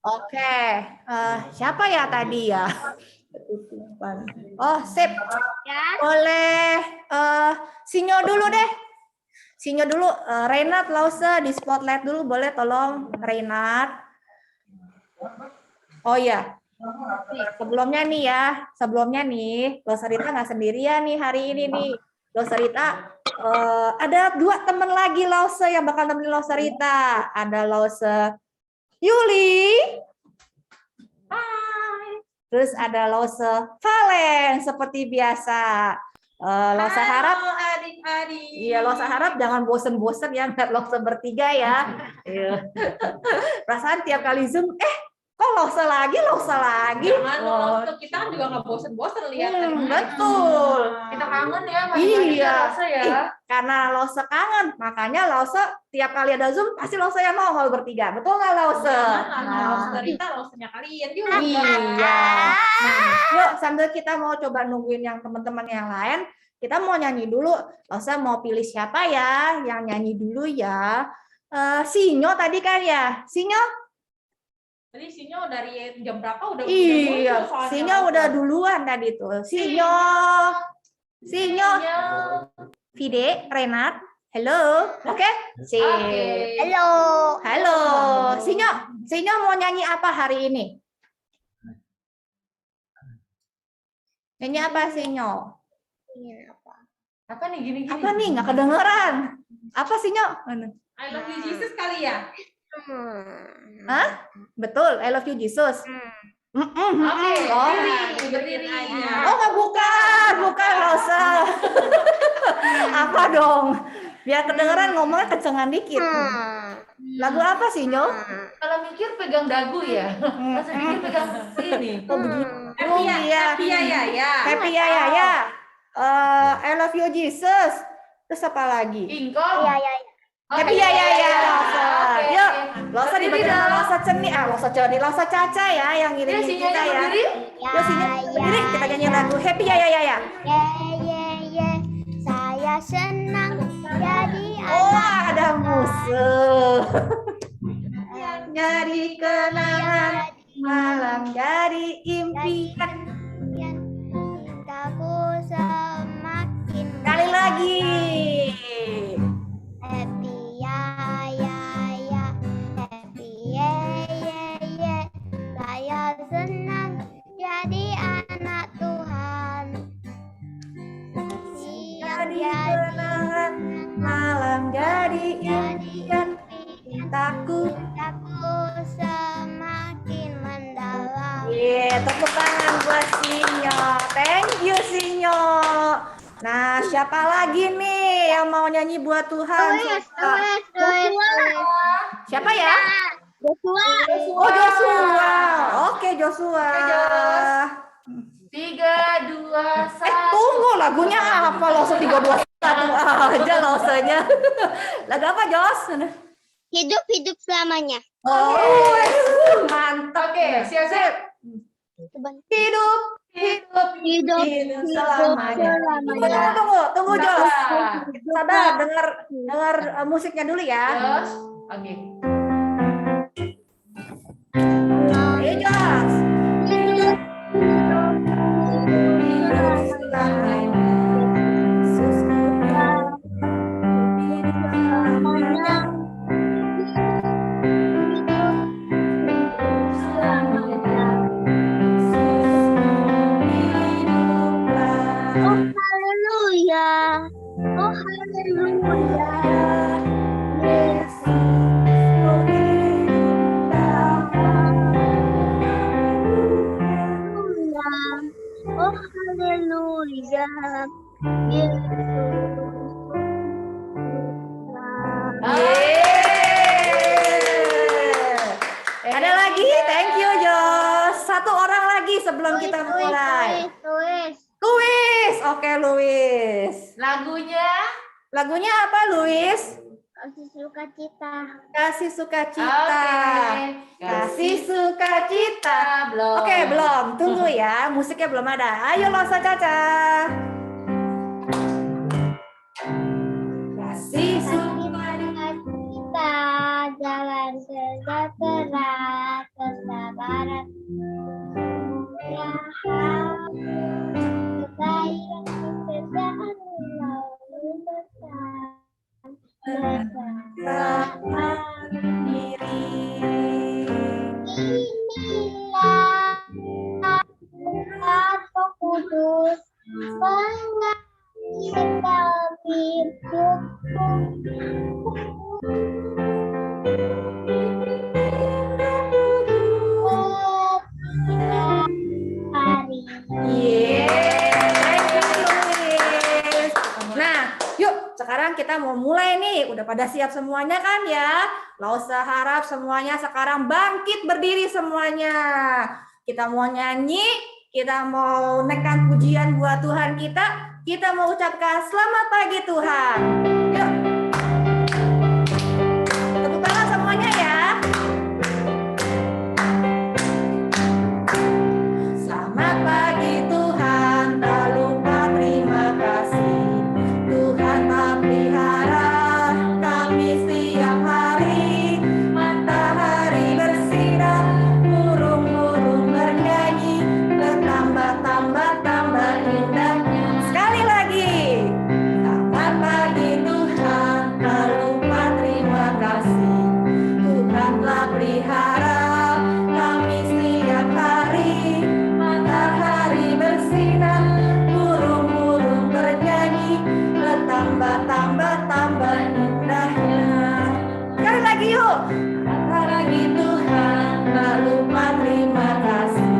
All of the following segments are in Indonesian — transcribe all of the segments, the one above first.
Oke, siapa ya tadi ya? Oh, sip. Boleh Sinyo dulu deh. Sinyo dulu, Reinhard Lause di spotlight dulu, boleh tolong Reinhard. Oh ya, sebelumnya nih, Loserita nggak sendirian nih hari ini nih. Loserita ada 2 teman lagi Lause yang bakal nemenin Loserita. Ada Lause Yuli. Hai. Terus ada Lause Valen seperti biasa. Lause harap adik-adik. Iya, Lause harap jangan bosen-bosen ya ngeliat Lause bertiga ya. Perasaan tiap kali Zoom, kok Lause lagi. Jangan Lause, kita kan juga nggak bosen-bosen lihat. Betul. Kita kangen ya, iya. Lause ya. Karena Lause kangen, makanya Lause tiap kali ada Zoom pasti Lause yang nongol bertiga. Betul nggak Lause? Lause-nya kalian juga. Iya. Nah, yuk sambil kita mau coba nungguin yang teman-teman yang lain, kita mau nyanyi dulu. Lause mau pilih siapa ya yang nyanyi dulu ya? Sinyo tadi kan ya? Sinyo? Tadi Sinyo dari jam berapa udah Iya, Sinyo udah duluan tadi tuh. Sinyo. Vide, Renat. Halo. Oke? Halo. Sinyo mau nyanyi apa hari ini? Nyanyi apa Sinyo? Apa nih gini-gini? Apa nih? Nggak kedengeran. Apa Sinyo? I love you Jesus kali ya? Hah? Betul, I love you Jesus. Berdiri aja. Oh, nggak bukan Rosa. Apa dong? Biar kedengeran ngomongnya kecengan dikit. Lagu apa sih, Nyo? Kalau mikir pegang dagu ya. Masa mikir pegang ini. Oh, begini. Happy ya. I love you Jesus. Terus apa lagi? Ingkong. Happy ya. Rosa. Yuk, Rosa dibaca Rosa Ceni, Rosa Ceni, Rosa Caca ya yang ngirim kita ya. Yuk sini berdiri kita nyanyi lagu Happy ya. Saya senang jadi ada musuh. Nyari kenangan malam jadi impian. Cintaku semakin Kali lagi. happy ya. Happy ye. Saya senang jadi anak Tuhan. Jadi kenangan malam jadi impian. Cintaku semakin mendalam. Tepuk tangan buat Sinyo. Thank you Sinyo. Nah, siapa lagi nih yang mau nyanyi buat Tuhan? Siapa ya? Joshua. Oh, Joshua. Oke, Joshua. 3, 2, 1. Tunggu lagunya apa? Langsung 3, 2, 1 aja langsungnya. Lagu apa, Jos? Hidup Oh, selamanya. mantap. Oke, siap. Hidup selamanya. Tunggu Jos. Sabar, dengar musiknya dulu ya. Jos. Oke. Ayo Jos. Hidup selamanya. Ada lagi, thank you Jos. Satu orang lagi sebelum kita mulai. Luis, oke Luis. Lagunya apa Luis? Kasih sukacita. Kasih sukacita. Oke, belum. Tunggu ya, musiknya belum ada. Ayo Losa Caca. Kasih sukacita. Jalan sejahtera. sekarang kita mau mulai nih. Udah pada siap semuanya kan ya? Lausa harap semuanya sekarang bangkit berdiri semuanya. Kita mau nyanyi, kita mau naikkan pujian buat Tuhan kita mau ucapkan selamat pagi Tuhan. Yuk. Tepuk tangan semuanya ya. Selamat pagi Tuhan, tak lupa terima kasih. Tuhan tak pelihara kami setiap hari. Matahari bersinar, burung-burung bernyanyi, bertambah-tambah indahnya. Sekali lagi. Selamat pagi Tuhan, tak lupa terima kasih. Tuhan telah pelihara kami setiap hari. Matahari bersinar, burung-burung bernyanyi, bertambah-tambah indahnya. Sekali lagi yuk. Selamat pagi Tuhan, tak lupa terima kasih.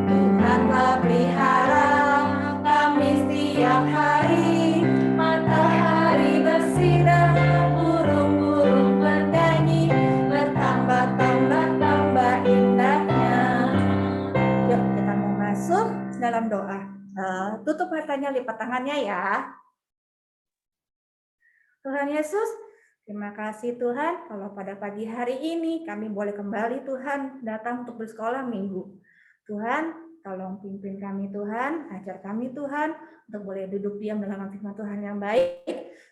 Tuhan telah pelihara kami setiap hari. Matahari bersinar, burung-burung bernyanyi, bertambah-tambah indahnya. Yuk kita mau masuk dalam doa. Tutup matanya, lipat tangannya ya. Tuhan Yesus, terima kasih Tuhan kalau pada pagi hari ini kami boleh kembali Tuhan datang untuk bersekolah minggu. Tuhan, tolong pimpin kami Tuhan, ajar kami Tuhan untuk boleh duduk diam dalam firman Tuhan yang baik.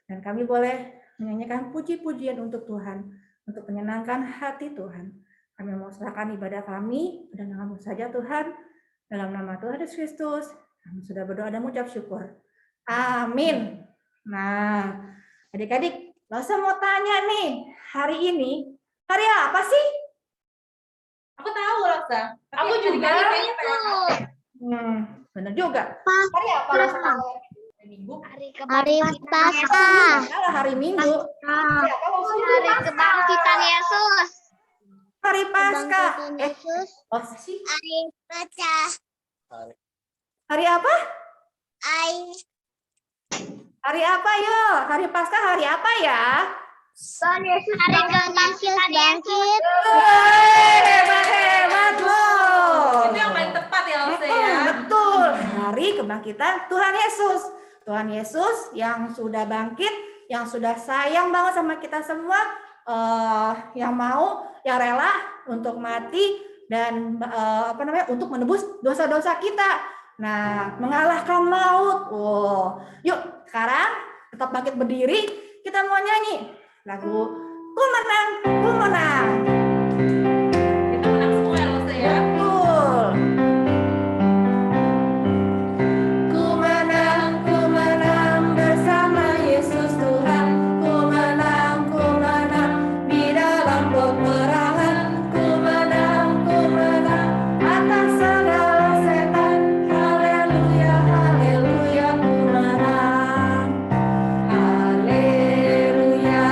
Dan kami boleh menyanyikan puji-pujian untuk Tuhan, untuk menyenangkan hati Tuhan. Kami mau serahkan ibadah kami dan nama saja Tuhan. Dalam nama Tuhan Yesus Kristus, kami sudah berdoa dan mengucap syukur. Amin. Nah, adik-adik, Lausa mau tanya nih, hari ini, hari apa sih? Aku tahu Laksa. Aku juga kayaknya Benar juga. Hari apa Lausa? Minggu. Hari Paskah. Salah, hari Minggu. Hari apa Lausa? Hari kebangkitan Yesus. Hari Paskah. Yesus. Apa sih? Hari Paskah. Hari apa? Hari apa yo? Hari Paskah hari apa ya? Hari kebangkitan Yesus. Hebat loh. Itu yang paling tepat ya Laksa ya. Betul. Hari kebangkitan Tuhan Yesus. Tuhan Yesus yang sudah bangkit, yang sudah sayang banget sama kita semua, yang mau, yang rela untuk mati dan untuk menebus dosa-dosa kita. Nah, mengalahkan maut. Yuk, sekarang tetap bangkit berdiri. Kita mau nyanyi lagu Ku Menang, Ku Menang. Kita menang semua ya Laksa ya. Betul. Ku menang bersama Yesus Tuhan. Ku menang di dalam peperangan. Ku menang atas segala setan. Haleluya, haleluya, ku menang. Haleluya,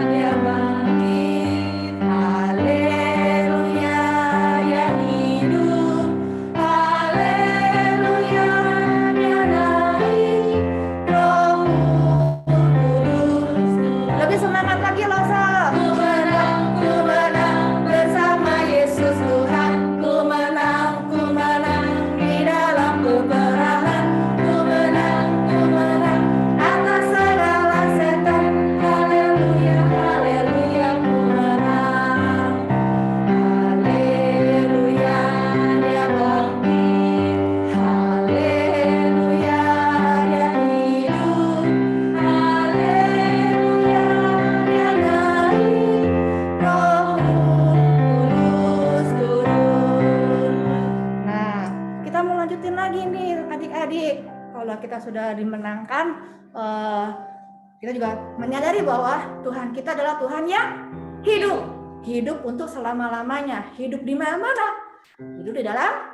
dia bangkit. Haleluya, dia hidup. Haleluya, dia naik. Roh Kudus. Lebih semangat lagi Lausa. Ku menang bersama Yesus Tuhan. Ku menang di dalam peperangan. Ku menang atas segala setan. Haleluya, haleluya, ku menang. Haleluya, dia bangkit. Haleluya, dia hidup. Haleluya, dia naik. Roh Kudus turun. Nah, kita mau lanjutin lagi nih adik-adik. Kalau kita sudah dimenangkan, kita juga menyadari bahwa Tuhan kita adalah Tuhan yang hidup. Hidup untuk selama-lamanya. Hidup di mana-mana. Hidup di dalam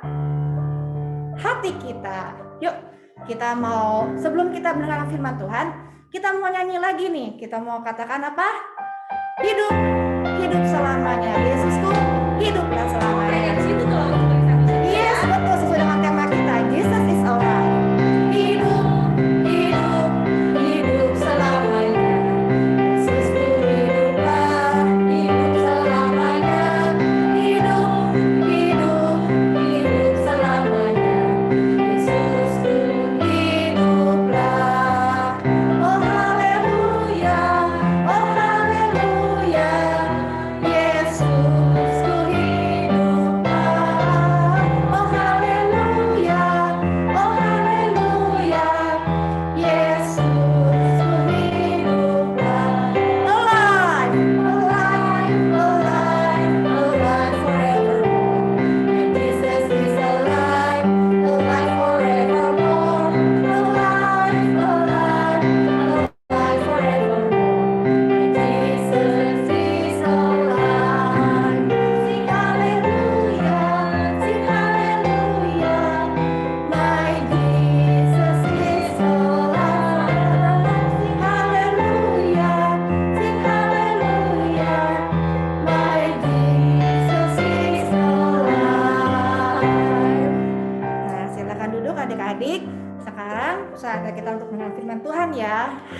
hati kita. Yuk, kita mau, sebelum kita mendengar firman Tuhan, kita mau nyanyi lagi nih. Kita mau katakan apa? Hidup selamanya. Yesusku hiduplah selamanya. Kayak di situ tuh Laksa. Yes, betul, sesuai dengan tema kita. Jesus is alright. Hidup selamanya.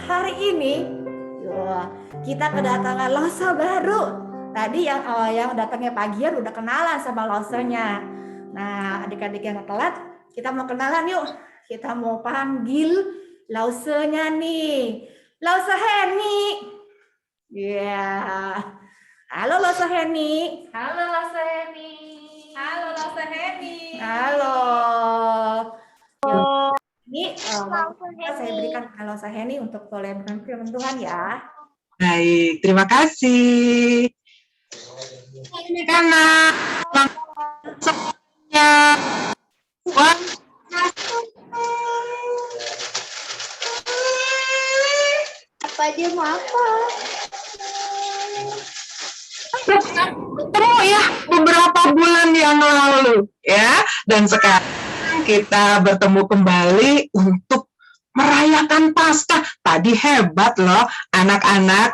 hari ini kita kedatangan Lause baru. Tadi yang datangnya pagian udah kenalan sama Lausenya. Nah, adik-adik yang telat, kita mau kenalan yuk. Kita mau panggil Lausenya nih. Lause Heni. Ya. Halo Lause Heni. Halo Lause Heni. Halo Lause Heni. Halo. Ini saya berikan ke Lause Heni untuk boleh firman Tuhan ya. Baik, terima kasih. Anak-anak, semuanya. Apa dia mau apa? Ketemu ya beberapa bulan yang lalu ya, dan sekarang kita bertemu kembali untuk merayakan Paskah. Tadi hebat loh anak-anak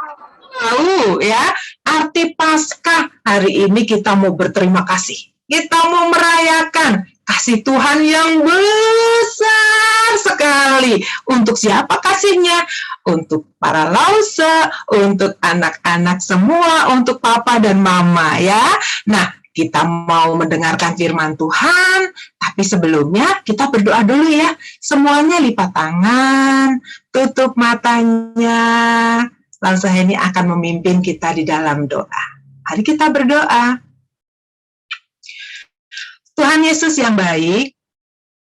tahu ya arti Paskah. Hari ini kita mau berterima kasih. Kita mau merayakan kasih Tuhan yang besar sekali. Untuk siapa kasihnya? Untuk para Lause, untuk anak-anak semua, untuk papa dan mama ya. Nah, kita mau mendengarkan firman Tuhan, tapi sebelumnya kita berdoa dulu ya. Semuanya lipat tangan, tutup matanya. Lause Heni akan memimpin kita di dalam doa. Mari kita berdoa. Tuhan Yesus yang baik,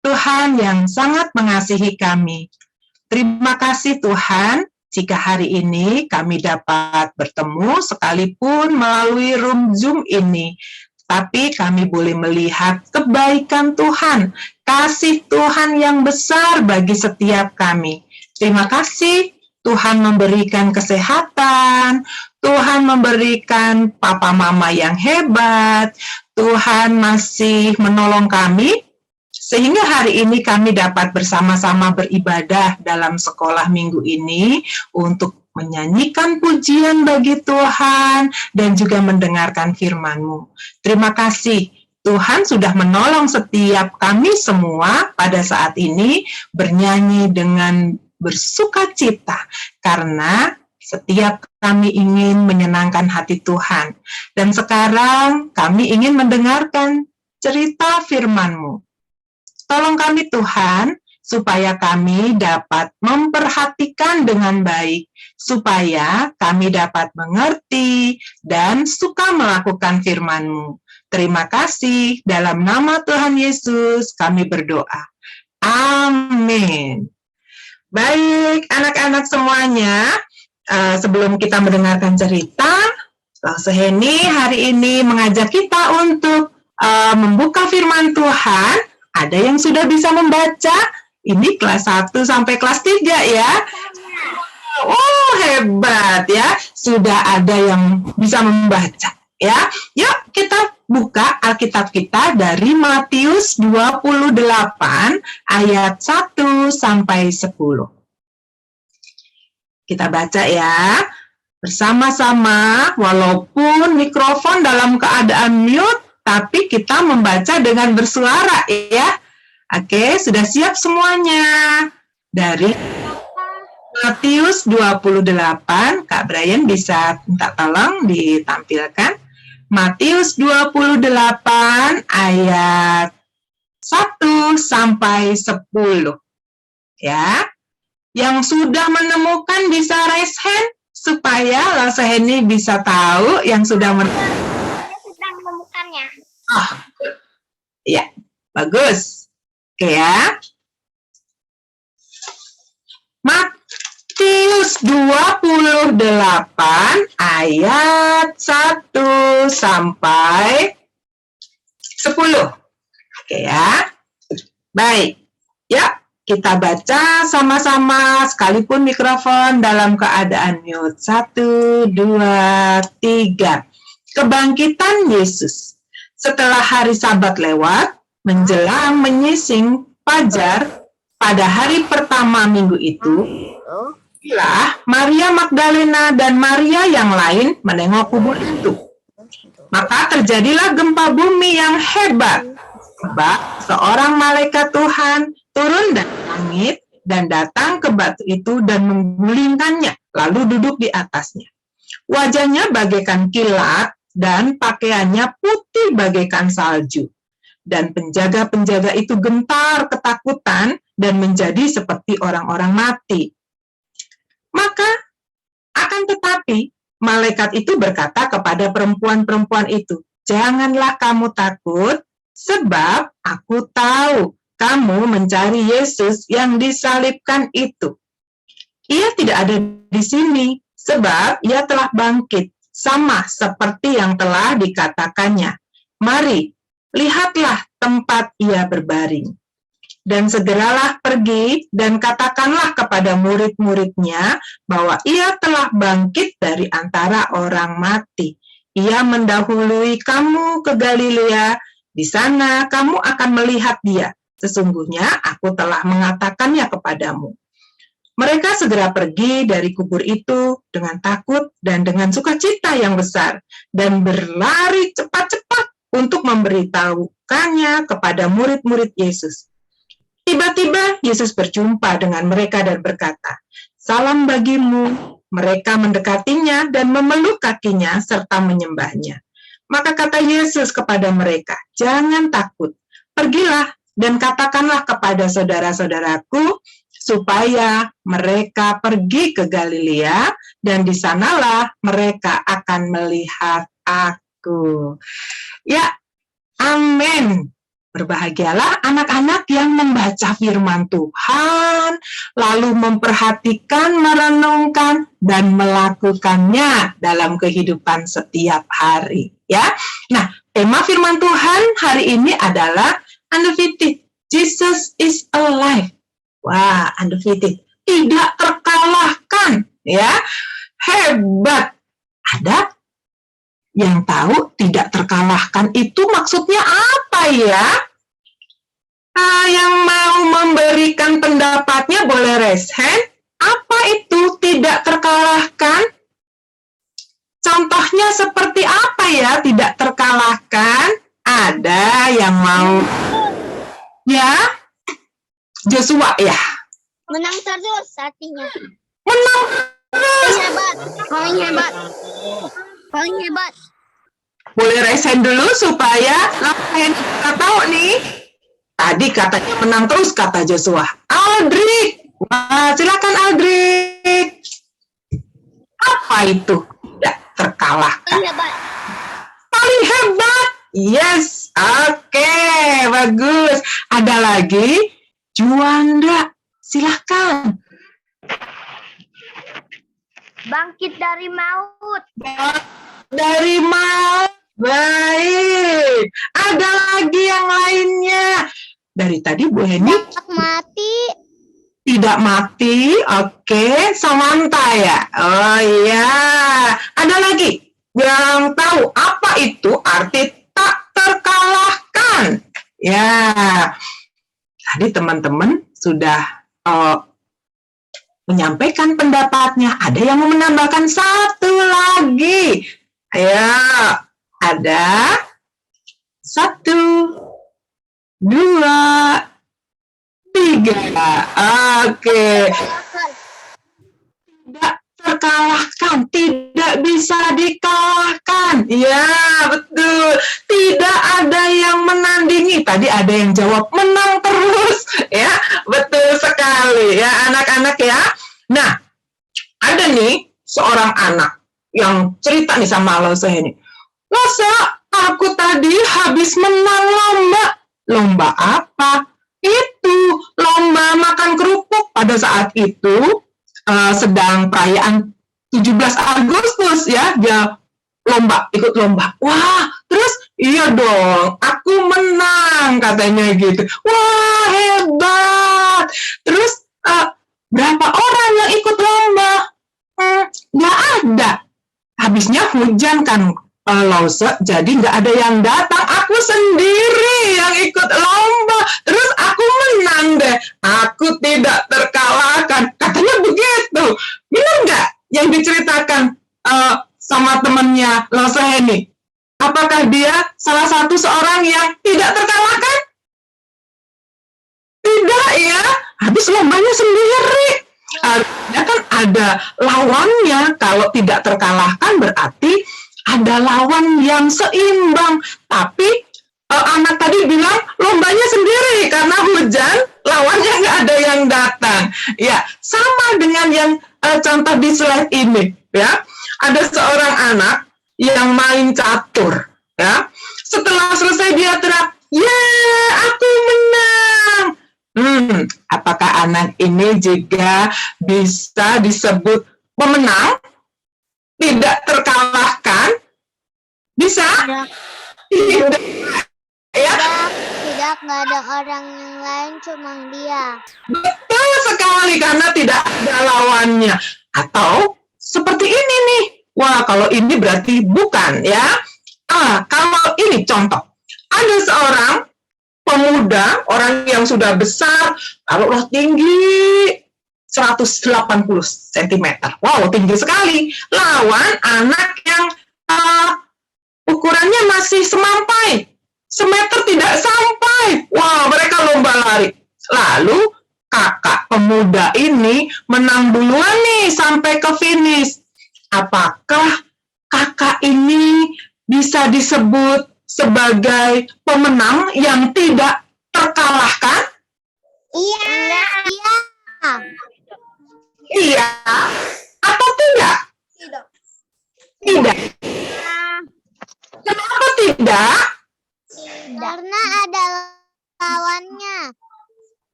Tuhan yang sangat mengasihi kami. Terima kasih Tuhan, jika hari ini kami dapat bertemu sekalipun melalui room Zoom ini. Tapi kami boleh melihat kebaikan Tuhan, kasih Tuhan yang besar bagi setiap kami. Terima kasih Tuhan memberikan kesehatan, Tuhan memberikan papa mama yang hebat, Tuhan masih menolong kami, sehingga hari ini kami dapat bersama-sama beribadah dalam sekolah minggu ini untuk menyanyikan pujian bagi Tuhan dan juga mendengarkan firman-Mu. Terima kasih, Tuhan sudah menolong setiap kami semua pada saat ini bernyanyi dengan bersukacita, karena setiap kami ingin menyenangkan hati Tuhan. Dan sekarang kami ingin mendengarkan cerita firman-Mu. Tolong kami Tuhan, supaya kami dapat memperhatikan dengan baik, supaya kami dapat mengerti dan suka melakukan firman-Mu. Terima kasih, dalam nama Tuhan Yesus kami berdoa. Amin. Baik, anak-anak semuanya, sebelum kita mendengarkan cerita, Lause Heni hari ini mengajak kita untuk membuka firman Tuhan. Ada yang sudah bisa membaca, ini kelas 1 sampai kelas 3 ya. Oh, hebat ya, sudah ada yang bisa membaca ya. Yuk kita buka Alkitab kita dari Matius 28 ayat 1 sampai 10. Kita baca ya bersama-sama, walaupun mikrofon dalam keadaan mute, tapi kita membaca dengan bersuara ya. Oke, sudah siap semuanya? Dari Matius 28, Kak Brian bisa minta tolong ditampilkan. Matius 28 ayat 1 sampai 10. Ya. Yang sudah menemukan bisa raise hand supaya Lause Heni bisa tahu yang sudah menemukannya. Oh. Ya, bagus. Oke ya. Matius 28 ayat 1 sampai 10. Oke ya. Baik. Ya, kita baca sama-sama sekalipun mikrofon dalam keadaan mute. 1, 2, 3. Kebangkitan Yesus. Setelah hari Sabat lewat, menjelang menyising fajar pada hari pertama minggu itu, Maria Magdalena dan Maria yang lain menengok kubur itu. Maka terjadilah gempa bumi yang hebat. Sebab seorang malaikat Tuhan turun dari langit dan datang ke batu itu dan menggulingkannya, lalu duduk di atasnya. Wajahnya bagaikan kilat dan pakaiannya putih bagaikan salju. Dan penjaga-penjaga itu gentar ketakutan dan menjadi seperti orang-orang mati. Maka akan tetapi malaikat itu berkata kepada perempuan-perempuan itu, "Janganlah kamu takut, sebab aku tahu kamu mencari Yesus yang disalibkan itu. Ia tidak ada di sini, sebab ia telah bangkit, sama seperti yang telah dikatakannya. Mari, lihatlah tempat ia berbaring. Dan segeralah pergi dan katakanlah kepada murid-muridnya bahwa ia telah bangkit dari antara orang mati. Ia mendahului kamu ke Galilea, di sana kamu akan melihat dia. Sesungguhnya aku telah mengatakannya kepadamu." Mereka segera pergi dari kubur itu dengan takut dan dengan sukacita yang besar, dan berlari cepat-cepat untuk memberitahukannya kepada murid-murid Yesus. Tiba-tiba Yesus berjumpa dengan mereka dan berkata, "Salam bagimu." Mereka mendekatinya dan memeluk kakinya serta menyembahnya. Maka kata Yesus kepada mereka, "Jangan takut, pergilah dan katakanlah kepada saudara-saudaraku supaya mereka pergi ke Galilea, dan di sanalah mereka akan melihat aku." Ya, amin. Berbahagialah anak-anak yang membaca firman Tuhan, lalu memperhatikan, merenungkan, dan melakukannya dalam kehidupan setiap hari. Ya, nah, tema firman Tuhan hari ini adalah undefeated. Jesus is alive. Wah, undefeated. Tidak terkalahkan. Ya, hebat. Ada yang tahu tidak terkalahkan itu maksudnya apa ya? Yang mau memberikan pendapatnya boleh raise hand. Apa itu tidak terkalahkan? Contohnya seperti apa ya tidak terkalahkan? Ada yang mau? Ya, Joshua ya. Menang terus artinya. Menang terus. Hebat. Paling hebat. Paling hebat. Boleh raise hand dulu supaya lain kita tahu nih. Tadi katanya menang terus kata Joshua. Aldrich. Wah, silakan Aldrich. Apa itu? Tidak terkalahkan. Paling hebat. Paling hebat. Yes. Oke, bagus. Ada lagi? Juanda. Silakan. Bangkit dari maut. Dari maut. Baik. Ada lagi yang lainnya. Dari tadi Bu Heni Tak mati. tidak mati. Oke, Samantha ya. Oh iya. Ada lagi yang tahu apa itu arti tak terkalahkan? Ya. Tadi teman-teman sudah menyampaikan pendapatnya. Ada yang mau menambahkan satu lagi. Ayo, ada 1, 2, 3. Oke. Tidak terkalahkan, tidak bisa dikalahkan. Ya, betul. Tidak ada yang menandingi. Tadi ada yang jawab menang terus. Ya, betul sekali ya anak-anak ya. Nah, ada nih seorang anak yang cerita nih sama Lose ini. "Lose, aku tadi habis menang lomba." "Lomba apa?" "Itu, lomba makan kerupuk." Pada saat itu sedang perayaan 17 Agustus ya, dia ikut lomba. Wah, terus iya dong, aku menang katanya gitu. Wah, hebat. Terus berapa orang yang ikut lomba? Nggak ada. Habisnya hujan kan, Lause, jadi nggak ada yang datang. Aku sendiri yang ikut lomba. Terus aku menang deh. Aku tidak terkalahkan. Katanya begitu. Benar nggak yang diceritakan sama temannya Lause ini? Apakah dia salah satu seorang yang tidak terkalahkan? Tidak ya. habis lombanya sendiri. Artinya kan ada lawannya. Kalau tidak terkalahkan berarti ada lawan yang seimbang. Tapi anak tadi bilang lombanya sendiri karena hujan, lawannya nggak ada yang datang. Ya, sama dengan yang contoh di slide ini. Ya, ada seorang anak yang main catur. Ya, setelah selesai dia teriak, "Yeay, aku menang!" Apakah anak ini juga bisa disebut pemenang? Tidak terkalahkan? Bisa? Tidak. Ya? Tidak, nggak ada orang yang lain, cuma dia. Betul sekali, karena tidak ada lawannya. Atau seperti ini nih. Wah, kalau ini berarti bukan ya. Kalau ini contoh. Ada seorang pemuda, orang yang sudah besar, taruhlah tinggi 180 cm. Wow, tinggi sekali. Lawan anak yang ukurannya masih semampai. Semeter tidak sampai. Wow, mereka lomba lari. Lalu kakak pemuda ini menang duluan nih sampai ke finish. Apakah kakak ini bisa disebut sebagai pemenang yang tidak terkalahkan? Iya. Iya. Iya atau tidak? Tidak. Tidak. Kenapa tidak? Karena ada lawannya.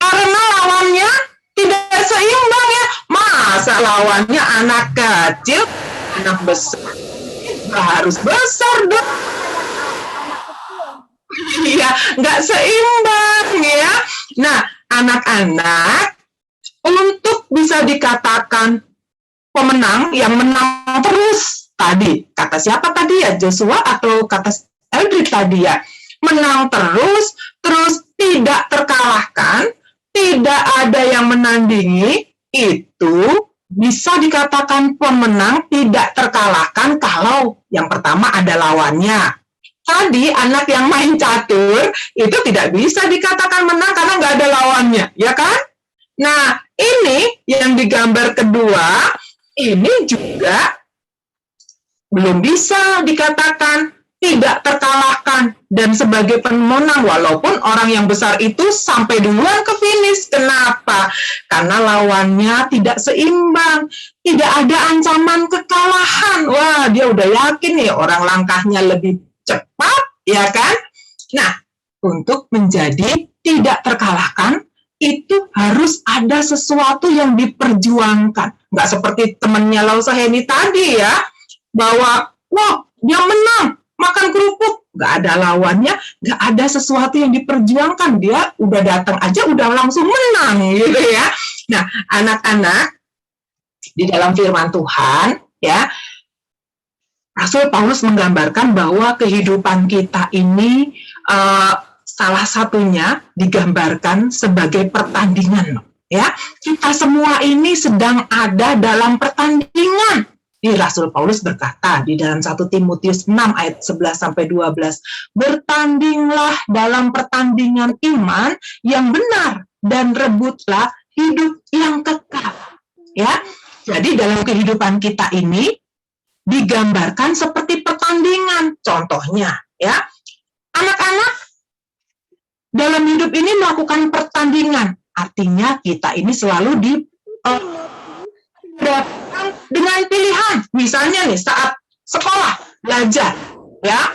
Karena lawannya tidak seimbang ya. Masa lawannya anak kecil, anak besar? Nggak harus besar dong. Iya, nggak seimbang ya. Nah, anak-anak untuk bisa dikatakan pemenang yang menang terus tadi, kata siapa tadi ya, Joshua atau kata Eldrid tadi ya, menang terus tidak terkalahkan, tidak ada yang menandingi, itu bisa dikatakan pemenang tidak terkalahkan kalau yang pertama ada lawannya. Tadi anak yang main catur itu tidak bisa dikatakan menang karena nggak ada lawannya, ya kan? Nah, ini yang digambar kedua, ini juga belum bisa dikatakan tidak terkalahkan dan sebagai pemenang, walaupun orang yang besar itu sampai duluan ke finish. Kenapa? Karena lawannya tidak seimbang, tidak ada ancaman kekalahan. Wah, dia udah yakin nih orang langkahnya lebih cepat, ya kan? Nah, untuk menjadi tidak terkalahkan, itu harus ada sesuatu yang diperjuangkan. Nggak seperti temannya Lausa Heni tadi ya, bahwa, wah, dia menang, makan kerupuk, nggak ada lawannya, nggak ada sesuatu yang diperjuangkan. Dia udah datang aja, udah langsung menang, gitu ya. Nah, anak-anak, di dalam firman Tuhan, ya, Rasul Paulus menggambarkan bahwa kehidupan kita ini salah satunya digambarkan sebagai pertandingan, ya. Kita semua ini sedang ada dalam pertandingan. Di Rasul Paulus berkata di dalam 1 Timotius 6 ayat 11 sampai 12, bertandinglah dalam pertandingan iman yang benar dan rebutlah hidup yang kekal. Ya. Jadi dalam kehidupan kita ini digambarkan seperti pertandingan. Contohnya, ya, anak-anak dalam hidup ini melakukan pertandingan. Artinya kita ini selalu dihadapkan dengan pilihan. Misalnya nih saat sekolah belajar, ya,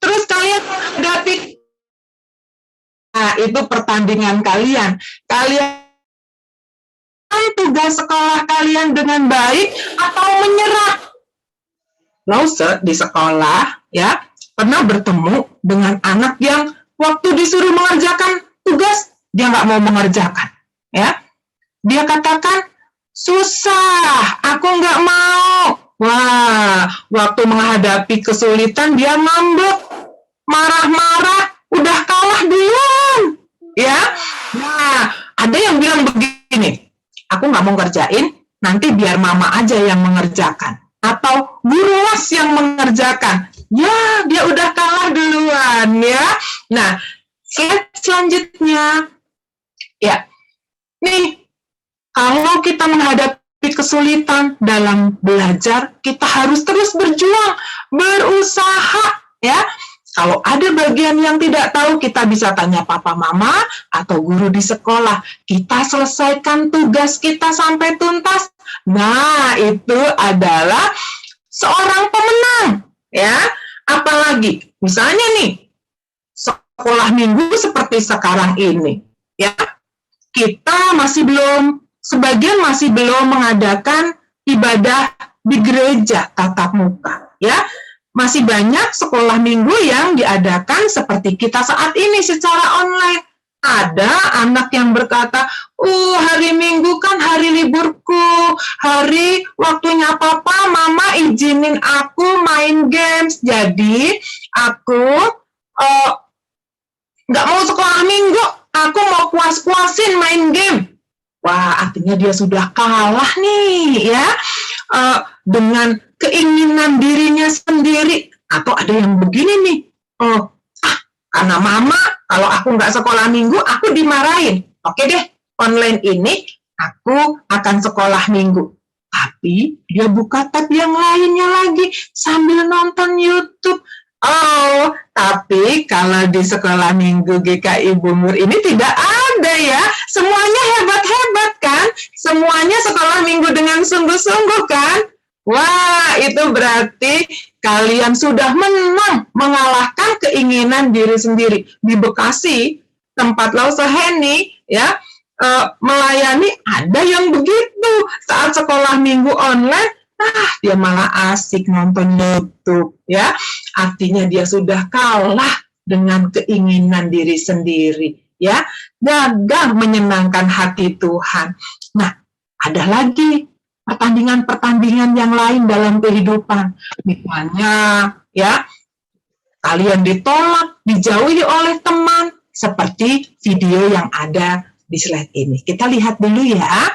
terus kalian menghadapi, nah itu pertandingan kalian. Kalian tugas sekolah kalian dengan baik atau menyerah? Lause di sekolah ya pernah bertemu dengan anak yang waktu disuruh mengerjakan tugas dia nggak mau mengerjakan, ya. Dia katakan susah, aku nggak mau. Wah, waktu menghadapi kesulitan dia ngambek, marah-marah, udah kalah duluan, ya. Nah, ada yang bilang begini, aku nggak mau ngerjain, nanti biar mama aja yang mengerjakan. Atau guru les yang mengerjakan. Ya, dia udah kalah duluan, ya. Nah, slide selanjutnya. Ya, Nih, kalau kita menghadapi kesulitan dalam belajar, kita harus terus berjuang, berusaha, ya. Kalau ada bagian yang tidak tahu, kita bisa tanya papa mama atau guru di sekolah. Kita selesaikan tugas kita sampai tuntas. Nah, itu adalah seorang pemenang, ya. Apalagi, misalnya nih, sekolah minggu seperti sekarang ini, ya. Kita sebagian masih belum mengadakan ibadah di gereja tatap muka, ya. Masih banyak sekolah minggu yang diadakan seperti kita saat ini secara online. Ada anak yang berkata, hari Minggu kan hari liburku, hari waktunya papa, mama izinin aku main games, jadi aku nggak mau sekolah minggu, aku mau puas-puasin main game. Wah, artinya dia sudah kalah nih, ya, dengan keinginan dirinya sendiri. Atau ada yang begini nih, karena mama, kalau aku nggak sekolah minggu, aku dimarahin. Oke deh, online ini aku akan sekolah minggu. Tapi dia buka tab yang lainnya lagi sambil nonton YouTube. Tapi kalau di sekolah minggu GKI Bungur ini tidak ada, ya. Semuanya hebat-hebat kan? Semuanya sekolah minggu dengan sungguh-sungguh kan? Wah, itu berarti kalian sudah menang, mengalahkan keinginan diri sendiri. Di Bekasi, tempat Lause Heni, ya, melayani, ada yang begitu. Saat sekolah minggu online, dia malah asik nonton YouTube, ya. Artinya dia sudah kalah dengan keinginan diri sendiri, ya. Gagal menyenangkan hati Tuhan. Nah, ada lagi pertandingan-pertandingan yang lain dalam kehidupan. Misalnya, ya, kalian ditolak, dijauhi oleh teman, seperti video yang ada di slide ini. Kita lihat dulu, ya.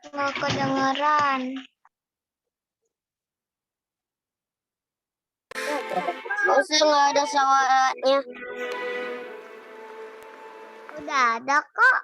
Nggak kedengeran. Maksudnya nggak ada suaranya. Udah ada kok.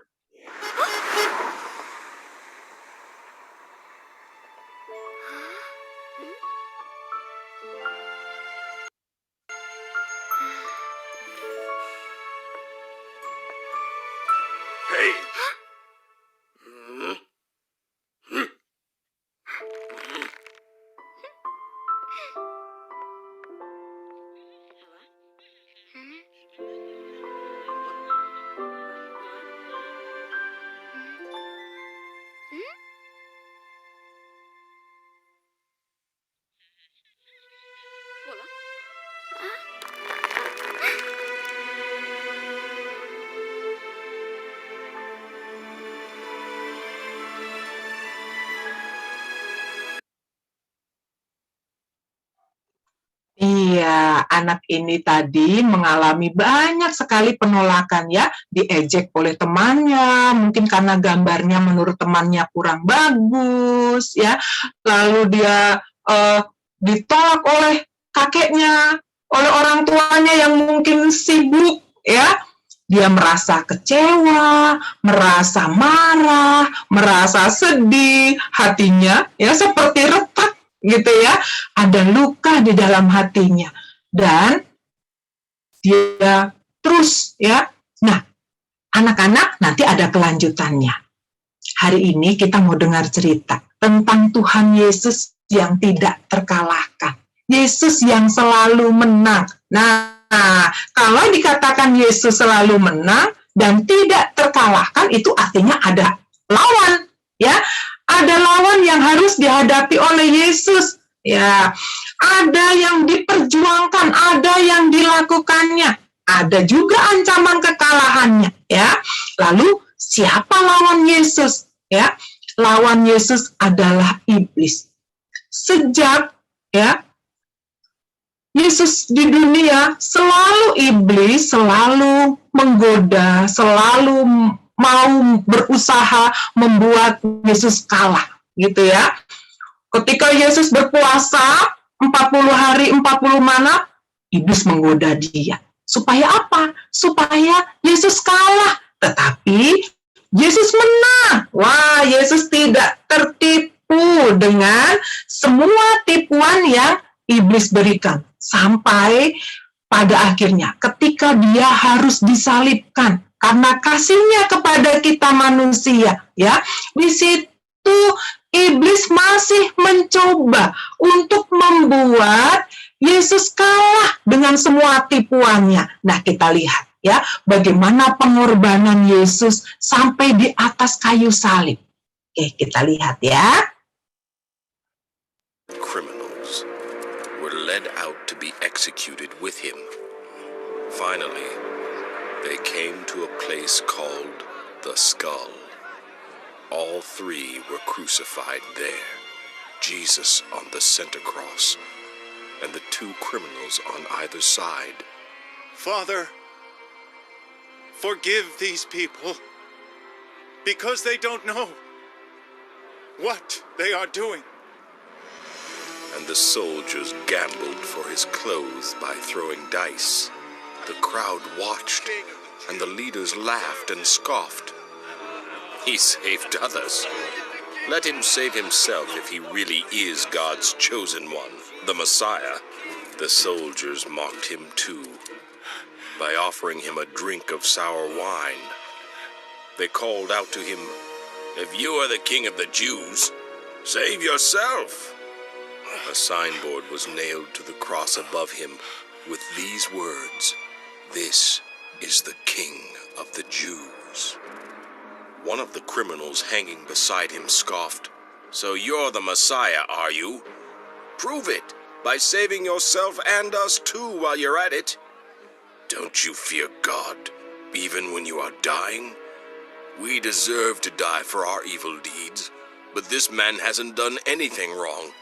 Iya, anak ini tadi mengalami banyak sekali penolakan, ya, diejek oleh temannya, mungkin karena gambarnya menurut temannya kurang bagus, ya, lalu dia ditolak oleh kakeknya, oleh orang tuanya yang mungkin sibuk, ya, dia merasa kecewa, merasa marah, merasa sedih, hatinya, ya, seperti retak, gitu, ya, ada luka di dalam hatinya, dan dia terus, ya. Nah, anak-anak, nanti ada kelanjutannya. Hari ini kita mau dengar cerita tentang Tuhan Yesus yang tidak terkalahkan, Yesus yang selalu menang. Nah, kalau dikatakan Yesus selalu menang dan tidak terkalahkan, itu artinya ada lawan, ya. Ada lawan yang harus dihadapi oleh Yesus, ya. Ada yang diperjuangkan, ada yang dilakukannya, ada juga ancaman kekalahannya, ya. Lalu siapa lawan Yesus? Ya, lawan Yesus adalah iblis. Sejak Yesus di dunia, selalu iblis, selalu menggoda, selalu mau berusaha membuat Yesus kalah, gitu ya. Ketika Yesus berpuasa 40 hari 40 malam, iblis menggoda dia. Supaya apa? Supaya Yesus kalah. Tetapi Yesus menang. Wah, Yesus tidak tertipu dengan semua tipuan yang iblis berikan. Sampai pada akhirnya ketika dia harus disalibkan karena kasihnya kepada kita manusia, ya. Di situ iblis masih mencoba untuk membuat Yesus kalah dengan semua tipuannya. Nah, kita lihat ya bagaimana pengorbanan Yesus sampai di atas kayu salib. Oke, kita lihat ya. Criminals were led out to be executed with him. Finally, they came to a place called the Skull. All three were crucified there, Jesus on the center cross, and the two criminals on either side. Father, forgive these people, because they don't know what they are doing. And the soldiers gambled for his clothes by throwing dice. The crowd watched, and the leaders laughed and scoffed. He saved others. Let him save himself if he really is God's chosen one, the Messiah. The soldiers mocked him too, by offering him a drink of sour wine. They called out to him, "If you are the king of the Jews, save yourself." A signboard was nailed to the cross above him with these words, "This is the King of the Jews." One of the criminals hanging beside him scoffed, "So you're the Messiah, are you? Prove it by saving yourself and us too while you're at it. Don't you fear God, even when you are dying? We deserve to die for our evil deeds, but this man hasn't done anything wrong.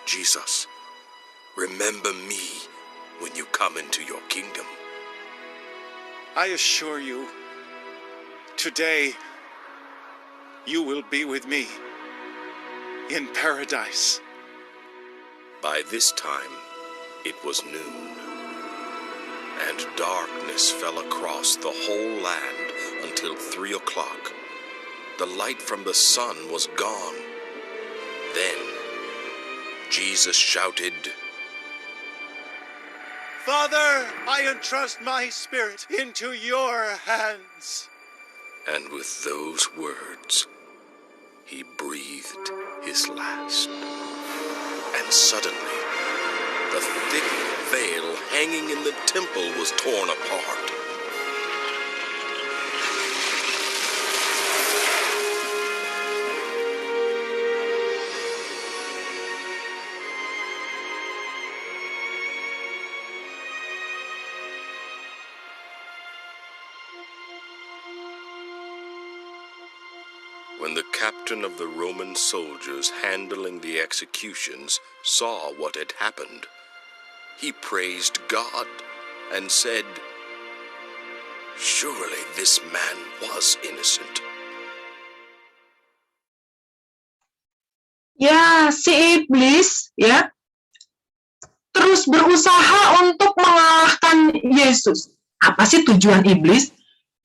Jesus, remember me when you come into your kingdom." I assure you, today you will be with me in paradise. By this time, it was noon, and darkness fell across the whole land until 3 o'clock. The light from the sun was gone. Then Jesus shouted, Father, I entrust my spirit into your hands. and with those words, he breathed his last. And suddenly, the thick veil hanging in the temple was torn apart. When the captain of the Roman soldiers handling the executions saw what had happened, he praised God and said, "Surely this man was innocent." Ya, si iblis ya terus berusaha untuk mengalahkan Yesus. Apa sih tujuan iblis?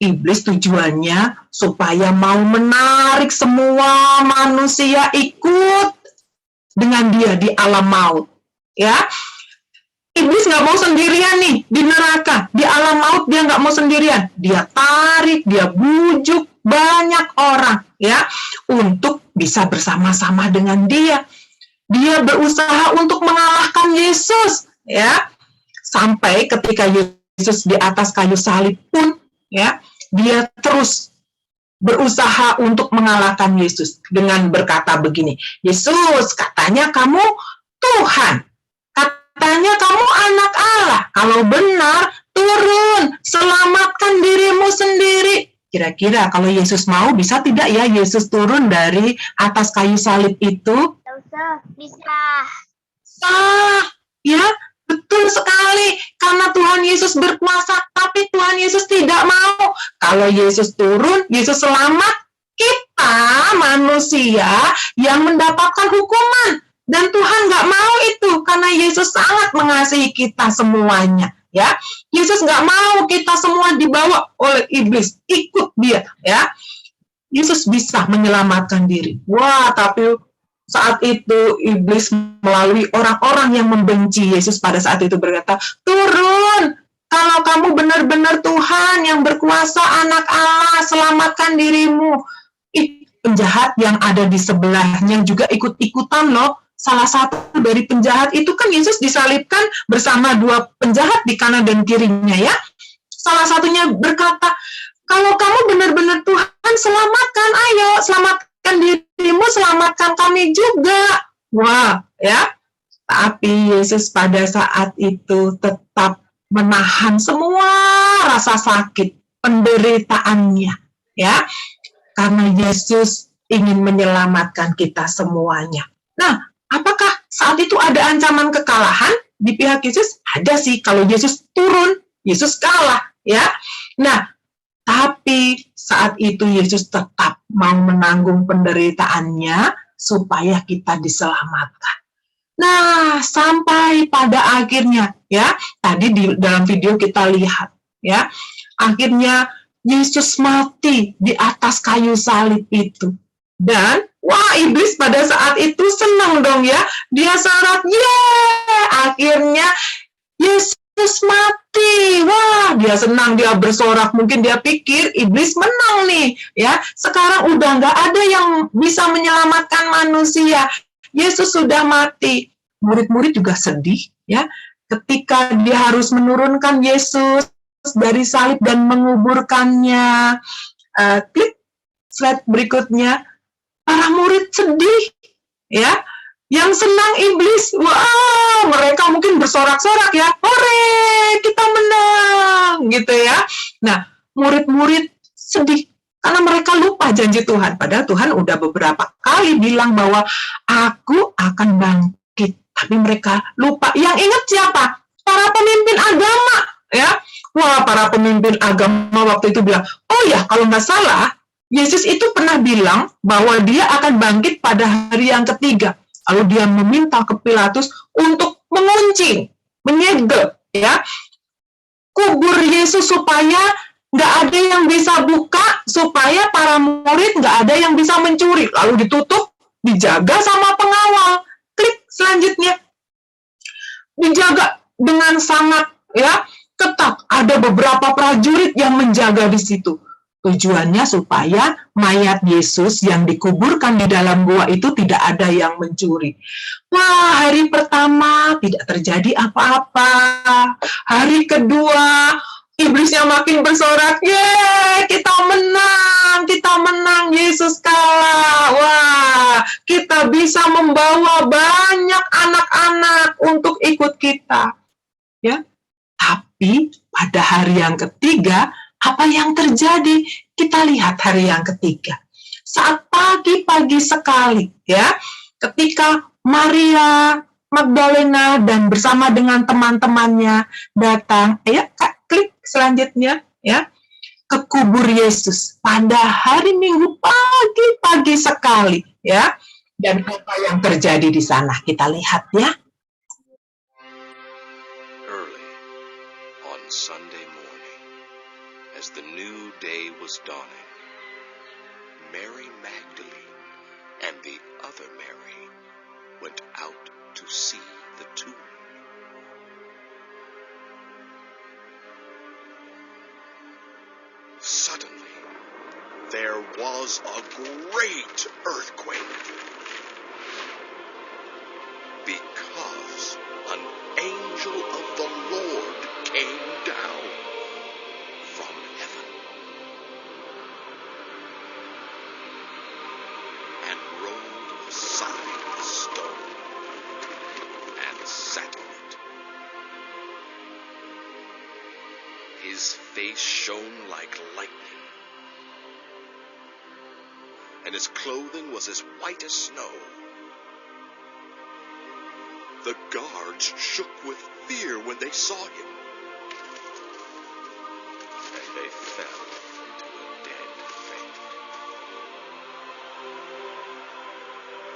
Iblis tujuannya supaya mau menarik semua manusia ikut dengan dia di alam maut. Ya, iblis nggak mau sendirian nih di neraka, di alam maut dia nggak mau sendirian. Dia tarik, dia bujuk banyak orang ya untuk bisa bersama-sama dengan dia. Dia berusaha untuk mengalahkan Yesus ya. Sampai ketika Yesus di atas kayu salib pun ya, dia terus berusaha untuk mengalahkan Yesus dengan berkata begini, "Yesus, katanya kamu Tuhan, katanya kamu anak Allah. Kalau benar, turun, selamatkan dirimu sendiri." Kira-kira kalau Yesus mau, bisa tidak ya Yesus turun dari atas kayu salib itu? Bisa. Ya, betul sekali. Karena Tuhan Yesus berkuasa, tapi Tuhan Yesus tidak mau. Kalau Yesus turun, Yesus selamat, kita manusia yang mendapatkan hukuman. Dan Tuhan nggak mau itu, karena Yesus sangat mengasihi kita semuanya. Ya, Yesus nggak mau kita semua dibawa oleh iblis, ikut dia. Ya, Yesus bisa menyelamatkan diri. Wah, tapi saat itu iblis melalui orang-orang yang membenci Yesus pada saat itu berkata, turun, kalau kamu benar-benar Tuhan yang berkuasa, anak Allah, selamatkan dirimu. Penjahat yang ada di sebelahnya juga ikut-ikutan loh. Salah satu dari penjahat itu kan Yesus disalibkan bersama dua penjahat di kanan dan kirinya ya. Salah satunya berkata, kalau kamu benar-benar Tuhan, selamatkan, ayo, selamatkan dirimu, selamatkan kami juga. Wah, ya. Tapi Yesus pada saat itu tetap menahan semua rasa sakit, penderitaannya, ya. Karena Yesus ingin menyelamatkan kita semuanya. Nah, apakah saat itu ada ancaman kekalahan di pihak Yesus? Ada sih, kalau Yesus turun, Yesus kalah, ya. Nah, tapi saat itu Yesus tetap mau menanggung penderitaannya supaya kita diselamatkan. Nah, sampai pada akhirnya, ya, tadi di dalam video kita lihat, ya, akhirnya Yesus mati di atas kayu salib itu. Dan, wah, iblis pada saat itu senang dong ya. Dia syarat, akhirnya Yesus mati. Wah, dia senang, dia bersorak. Mungkin dia pikir iblis menang nih. Ya, sekarang udah nggak ada yang bisa menyelamatkan manusia. Yesus sudah mati. Murid-murid juga sedih ya. Ketika dia harus menurunkan Yesus dari salib dan menguburkannya. Klik slide berikutnya. Para murid sedih, ya. Yang senang iblis, wah, mereka mungkin bersorak-sorak ya. Hore, kita menang, gitu ya. Nah, murid-murid sedih karena mereka lupa janji Tuhan. Padahal Tuhan udah beberapa kali bilang bahwa aku akan bangkit. Tapi mereka lupa. Yang ingat siapa? Para pemimpin agama, ya. Wah, para pemimpin agama waktu itu bilang, oh ya, kalau nggak salah, Yesus itu pernah bilang bahwa dia akan bangkit pada hari yang ketiga. Lalu dia meminta ke Pilatus untuk mengunci, menyegel, ya, kubur Yesus supaya nggak ada yang bisa buka, supaya para murid nggak ada yang bisa mencuri. Lalu ditutup, dijaga sama pengawal. Klik selanjutnya. Dijaga dengan sangat, ya, ketat. Ada beberapa prajurit yang menjaga di situ. Tujuannya supaya mayat Yesus yang dikuburkan di dalam gua itu tidak ada yang mencuri. Wah, hari pertama tidak terjadi apa-apa. Hari kedua, iblisnya makin bersorak. Kita menang, Yesus kalah. Wah, kita bisa membawa banyak anak-anak untuk ikut kita. Ya. Tapi pada hari yang ketiga, apa yang terjadi? Kita lihat hari yang ketiga. Saat pagi-pagi sekali, ya, ketika Maria Magdalena dan bersama dengan teman-temannya datang, ya, klik selanjutnya, ya, ke kubur Yesus pada hari Minggu pagi-pagi sekali, ya. Dan apa yang terjadi di sana? Kita lihat, ya. Sunday morning, as the new day was dawning, Mary Magdalene and the other Mary went out to see the tomb. Suddenly, there was a great earthquake, because an angel of the Lord came down from heaven and rolled aside the stone and sat on it. His face shone like lightning, and his clothing was as white as snow. The guards shook with fear when they saw him, and they fell into a dead faint.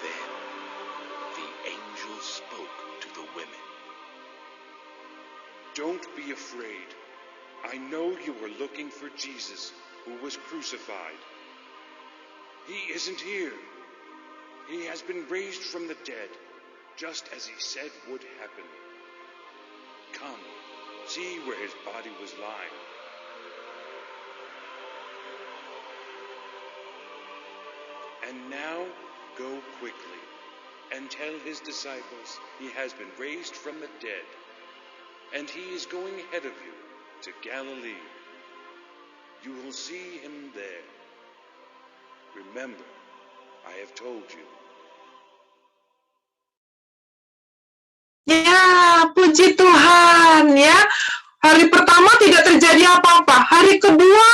Then the angel spoke to the women. Don't be afraid. I know you are looking for Jesus, who was crucified. He isn't here. He has been raised from the dead, just as he said would happen. Come, see where his body was lying. And now go quickly and tell his disciples he has been raised from the dead, and he is going ahead of you to Galilee. You will see him there. Remember, I have told you. Ya, puji Tuhan ya. Hari pertama tidak terjadi apa-apa. Hari kedua,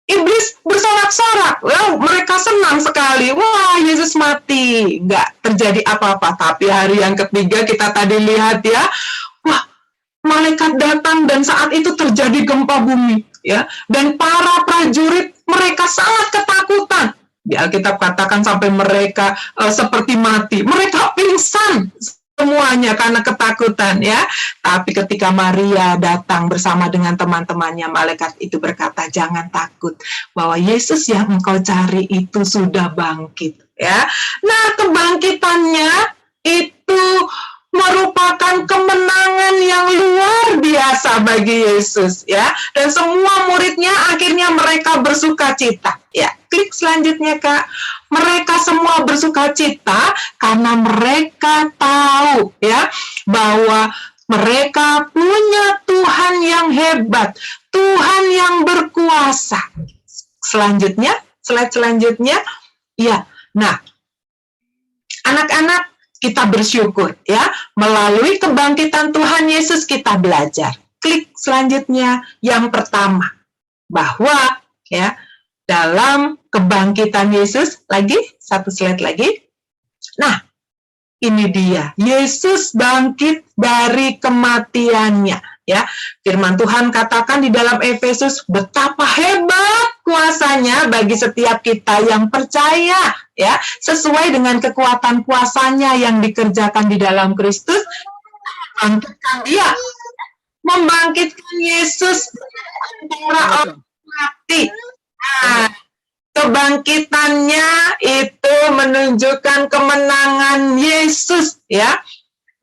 iblis bersorak-sorak. Well, mereka senang sekali. Wah, Yesus mati. Nggak terjadi apa-apa. Tapi hari yang ketiga kita tadi lihat ya. Wah, malaikat datang dan saat itu terjadi gempa bumi. Ya, dan para prajurit mereka sangat ketakutan. Di Alkitab katakan sampai mereka seperti mati. Mereka pingsan semuanya karena ketakutan ya. Tapi ketika Maria datang bersama dengan teman-temannya, malaikat itu berkata, jangan takut, bahwa Yesus yang engkau cari itu sudah bangkit ya. Nah, kebangkitannya itu merupakan kemenangan yang luar biasa bagi Yesus ya. Dan semua muridnya akhirnya mereka bersukacita ya. Klik selanjutnya Kak. Mereka semua bersukacita karena mereka tahu ya bahwa mereka punya Tuhan yang hebat, Tuhan yang berkuasa. Selanjutnya, slide selanjutnya ya. Nah, anak-anak, kita bersyukur ya, melalui kebangkitan Tuhan Yesus kita belajar. Klik selanjutnya yang pertama, bahwa ya dalam kebangkitan Yesus, lagi satu slide lagi. Nah, ini dia, Yesus bangkit dari kematiannya ya. Firman Tuhan katakan di dalam Efesus, betapa hebat kuasanya bagi setiap kita yang percaya ya, sesuai dengan kekuatan kuasanya yang dikerjakan di dalam Kristus, membangkitkan dia, membangkitkan Yesus dari orang mati. Nah, kebangkitannya itu menunjukkan kemenangan Yesus ya.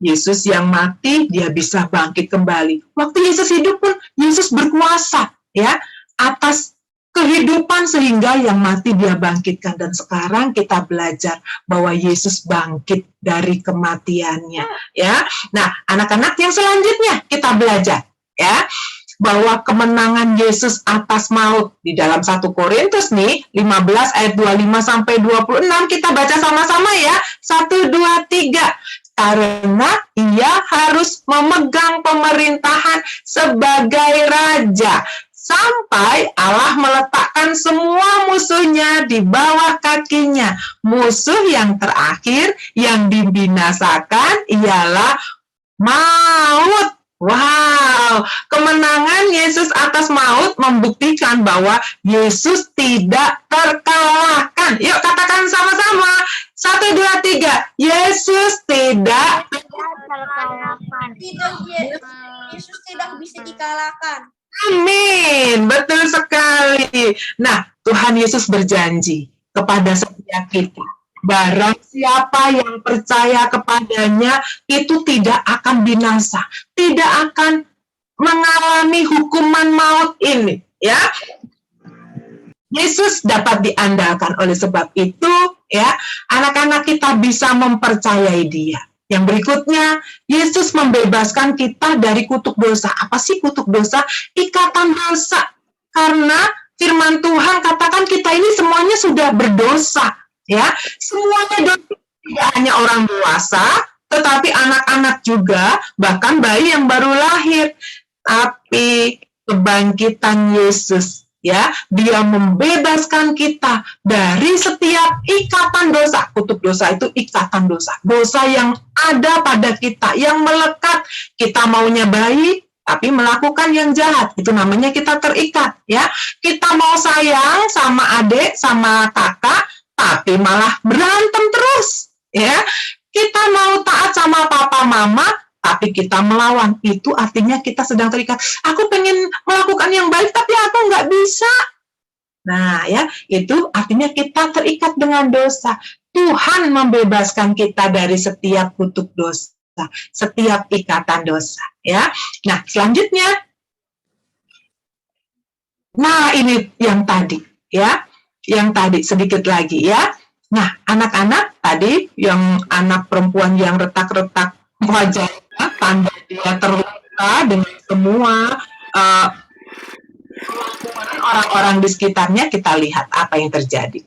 Yesus yang mati, dia bisa bangkit kembali. Waktu Yesus hidup pun, Yesus berkuasa ya atas kehidupan sehingga yang mati dia bangkitkan. Dan sekarang kita belajar bahwa Yesus bangkit dari kematiannya ya. Nah, anak-anak yang selanjutnya kita belajar ya bahwa kemenangan Yesus atas maut di dalam 1 Korintus nih 15 ayat 25 sampai 26 kita baca sama-sama ya. 1 2 3. Karena ia harus memegang pemerintahan sebagai raja sampai Allah meletakkan semua musuhnya di bawah kakinya. Musuh yang terakhir yang dibinasakan ialah maut. Wow, kemenangan Yesus atas maut membuktikan bahwa Yesus tidak terkalahkan. Yuk katakan sama-sama. 1, 2, 3. Yesus tidak terkalahkan. Yesus tidak bisa dikalahkan. Amin, betul sekali. Nah, Tuhan Yesus berjanji kepada setiap kita, barang siapa yang percaya kepadanya itu tidak akan binasa, tidak akan mengalami hukuman maut ini, ya. Yesus dapat diandalkan, oleh sebab itu, ya, anak-anak kita bisa mempercayai Dia. Yang berikutnya, Yesus membebaskan kita dari kutuk dosa. Apa sih kutuk dosa? Ikatan dosa. Karena firman Tuhan katakan kita ini semuanya sudah berdosa. Ya, semuanya dosa, tidak hanya orang dewasa, tetapi anak-anak juga, bahkan bayi yang baru lahir. Tapi kebangkitan Yesus, Ya, dia membebaskan kita dari setiap ikatan dosa. Kutuk dosa itu ikatan dosa. Dosa yang ada pada kita, yang melekat. Kita maunya baik, tapi melakukan yang jahat. Itu namanya kita terikat. Ya, kita mau sayang sama adik, sama kakak, tapi malah berantem terus. Ya, kita mau taat sama papa mama, tapi kita melawan. Itu artinya kita sedang terikat. Aku pengen melakukan yang baik, tapi aku nggak bisa. Nah, ya, itu artinya kita terikat dengan dosa. Tuhan membebaskan kita dari setiap kutuk dosa, setiap ikatan dosa. Ya, nah selanjutnya, nah ini yang tadi, ya, yang tadi sedikit lagi, ya. Nah, anak-anak tadi, yang anak perempuan yang retak-retak wajahnya, tanda dia terluka dengan semua orang-orang di sekitarnya, kita lihat apa yang terjadi.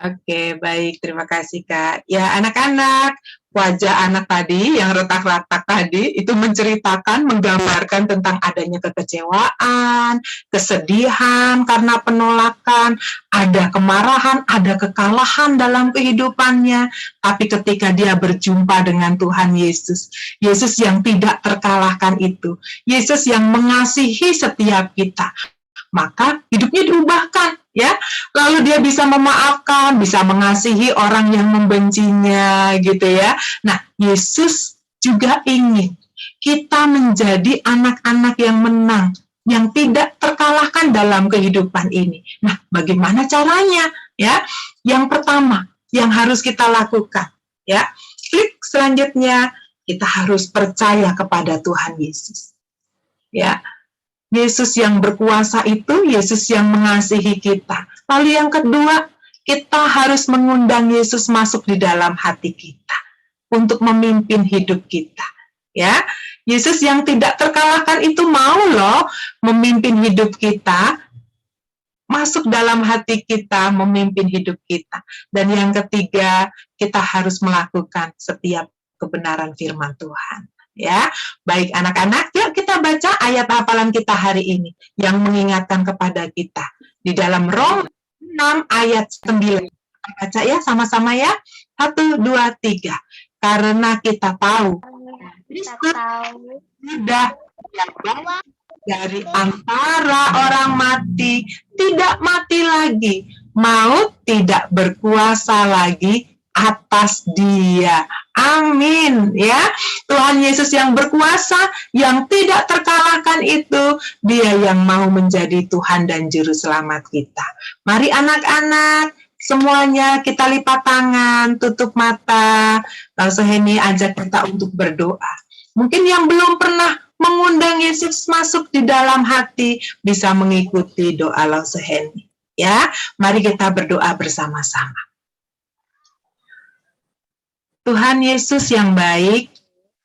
Oke, baik. Terima kasih, Kak. Ya, anak-anak, wajah anak tadi yang retak-retak tadi itu menceritakan, menggambarkan tentang adanya kekecewaan, kesedihan karena penolakan, ada kemarahan, ada kekalahan dalam kehidupannya. Tapi ketika dia berjumpa dengan Tuhan Yesus, Yesus yang tidak terkalahkan itu, Yesus yang mengasihi setiap kita, maka hidupnya diubahkan, ya. Lalu dia bisa memaafkan, bisa mengasihi orang yang membencinya, gitu ya. Nah, Yesus juga ingin kita menjadi anak-anak yang menang, yang tidak terkalahkan dalam kehidupan ini. Nah, bagaimana caranya? Ya, yang pertama yang harus kita lakukan, ya. Klik selanjutnya, kita harus percaya kepada Tuhan Yesus. Ya. Yesus yang berkuasa itu, Yesus yang mengasihi kita. Lalu yang kedua, kita harus mengundang Yesus masuk di dalam hati kita untuk memimpin hidup kita. Ya, Yesus yang tidak terkalahkan itu mau loh memimpin hidup kita, masuk dalam hati kita, memimpin hidup kita. Dan yang ketiga, kita harus melakukan setiap kebenaran firman Tuhan. Ya, baik anak-anak, yuk kita baca ayat hafalan kita hari ini yang mengingatkan kepada kita di dalam Roma 6 ayat 9. Kita baca ya sama-sama ya. 1, 2, 3. Karena kita tahu Kristus sudah dibawa dari antara orang mati, tidak mati lagi, maut tidak berkuasa lagi atas dia. Amin, ya. Tuhan Yesus yang berkuasa, yang tidak terkalahkan itu, dia yang mau menjadi Tuhan dan Juru Selamat kita. Mari anak-anak, semuanya kita lipat tangan, tutup mata. Lalu Seheni ajak kita untuk berdoa. Mungkin yang belum pernah mengundang Yesus masuk di dalam hati, bisa mengikuti doa Lalu Seheni. Ya, mari kita berdoa bersama-sama. Tuhan Yesus yang baik,